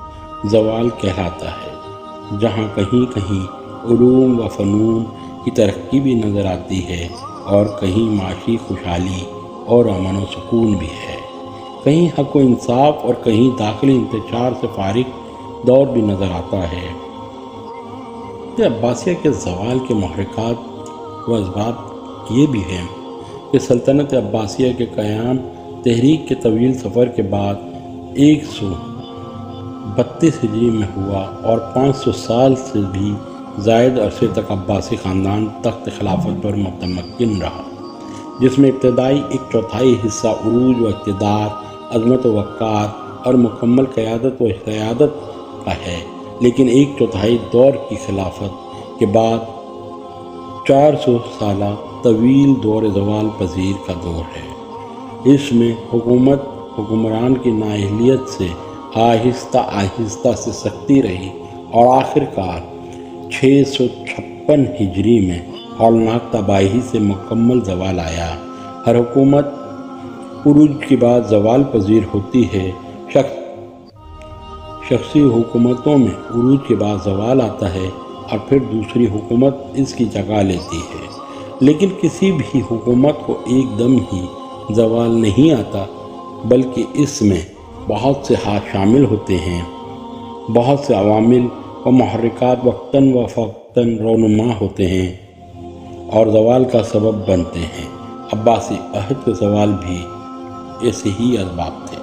[SPEAKER 1] زوال کہلاتا ہے، جہاں کہیں کہیں علوم و فنون کی ترقی بھی نظر آتی ہے اور کہیں معاشی خوشحالی اور امن و سکون بھی ہے، کہیں حق و انصاف اور کہیں داخلی انتشار سے فارغ دور بھی نظر آتا ہے۔ عباسیہ کے زوال کے محرکات و اسباب یہ بھی ہیں کہ سلطنت عباسیہ کے قیام تحریک کے طویل سفر کے بعد 132 ہجری میں ہوا اور 500 سال سے بھی زائد عرصے تک عباسی خاندان تخت خلافت پر متمکن رہا، جس میں ابتدائی 1/4 حصہ عروج و اقتدار، عظمت و وقار اور مکمل قیادت و سیادت کا ہے، لیکن 1/4 دور کی خلافت کے بعد 400 سالہ طویل دور زوال پذیر کا دور ہے۔ اس میں حکمران کی نااہلیت سے آہستہ آہستہ سے سختی رہی اور آخر کار 656 ہجری میں ہولناک تباہی سے مکمل زوال آیا۔ ہر حکومت عروج کے بعد زوال پذیر ہوتی ہے، شخصی حکومتوں میں عروج کے بعد زوال آتا ہے اور پھر دوسری حکومت اس کی جگہ لیتی ہے، لیکن کسی بھی حکومت کو ایک دم ہی زوال نہیں آتا، بلکہ اس میں بہت سے ہاتھ شامل ہوتے ہیں، بہت سے عوامل و محرکات وقتاً و فوقتاً رونما ہوتے ہیں اور زوال کا سبب بنتے ہیں۔ عباسی عہد کے زوال بھی ایسے ہی اسباب تھے۔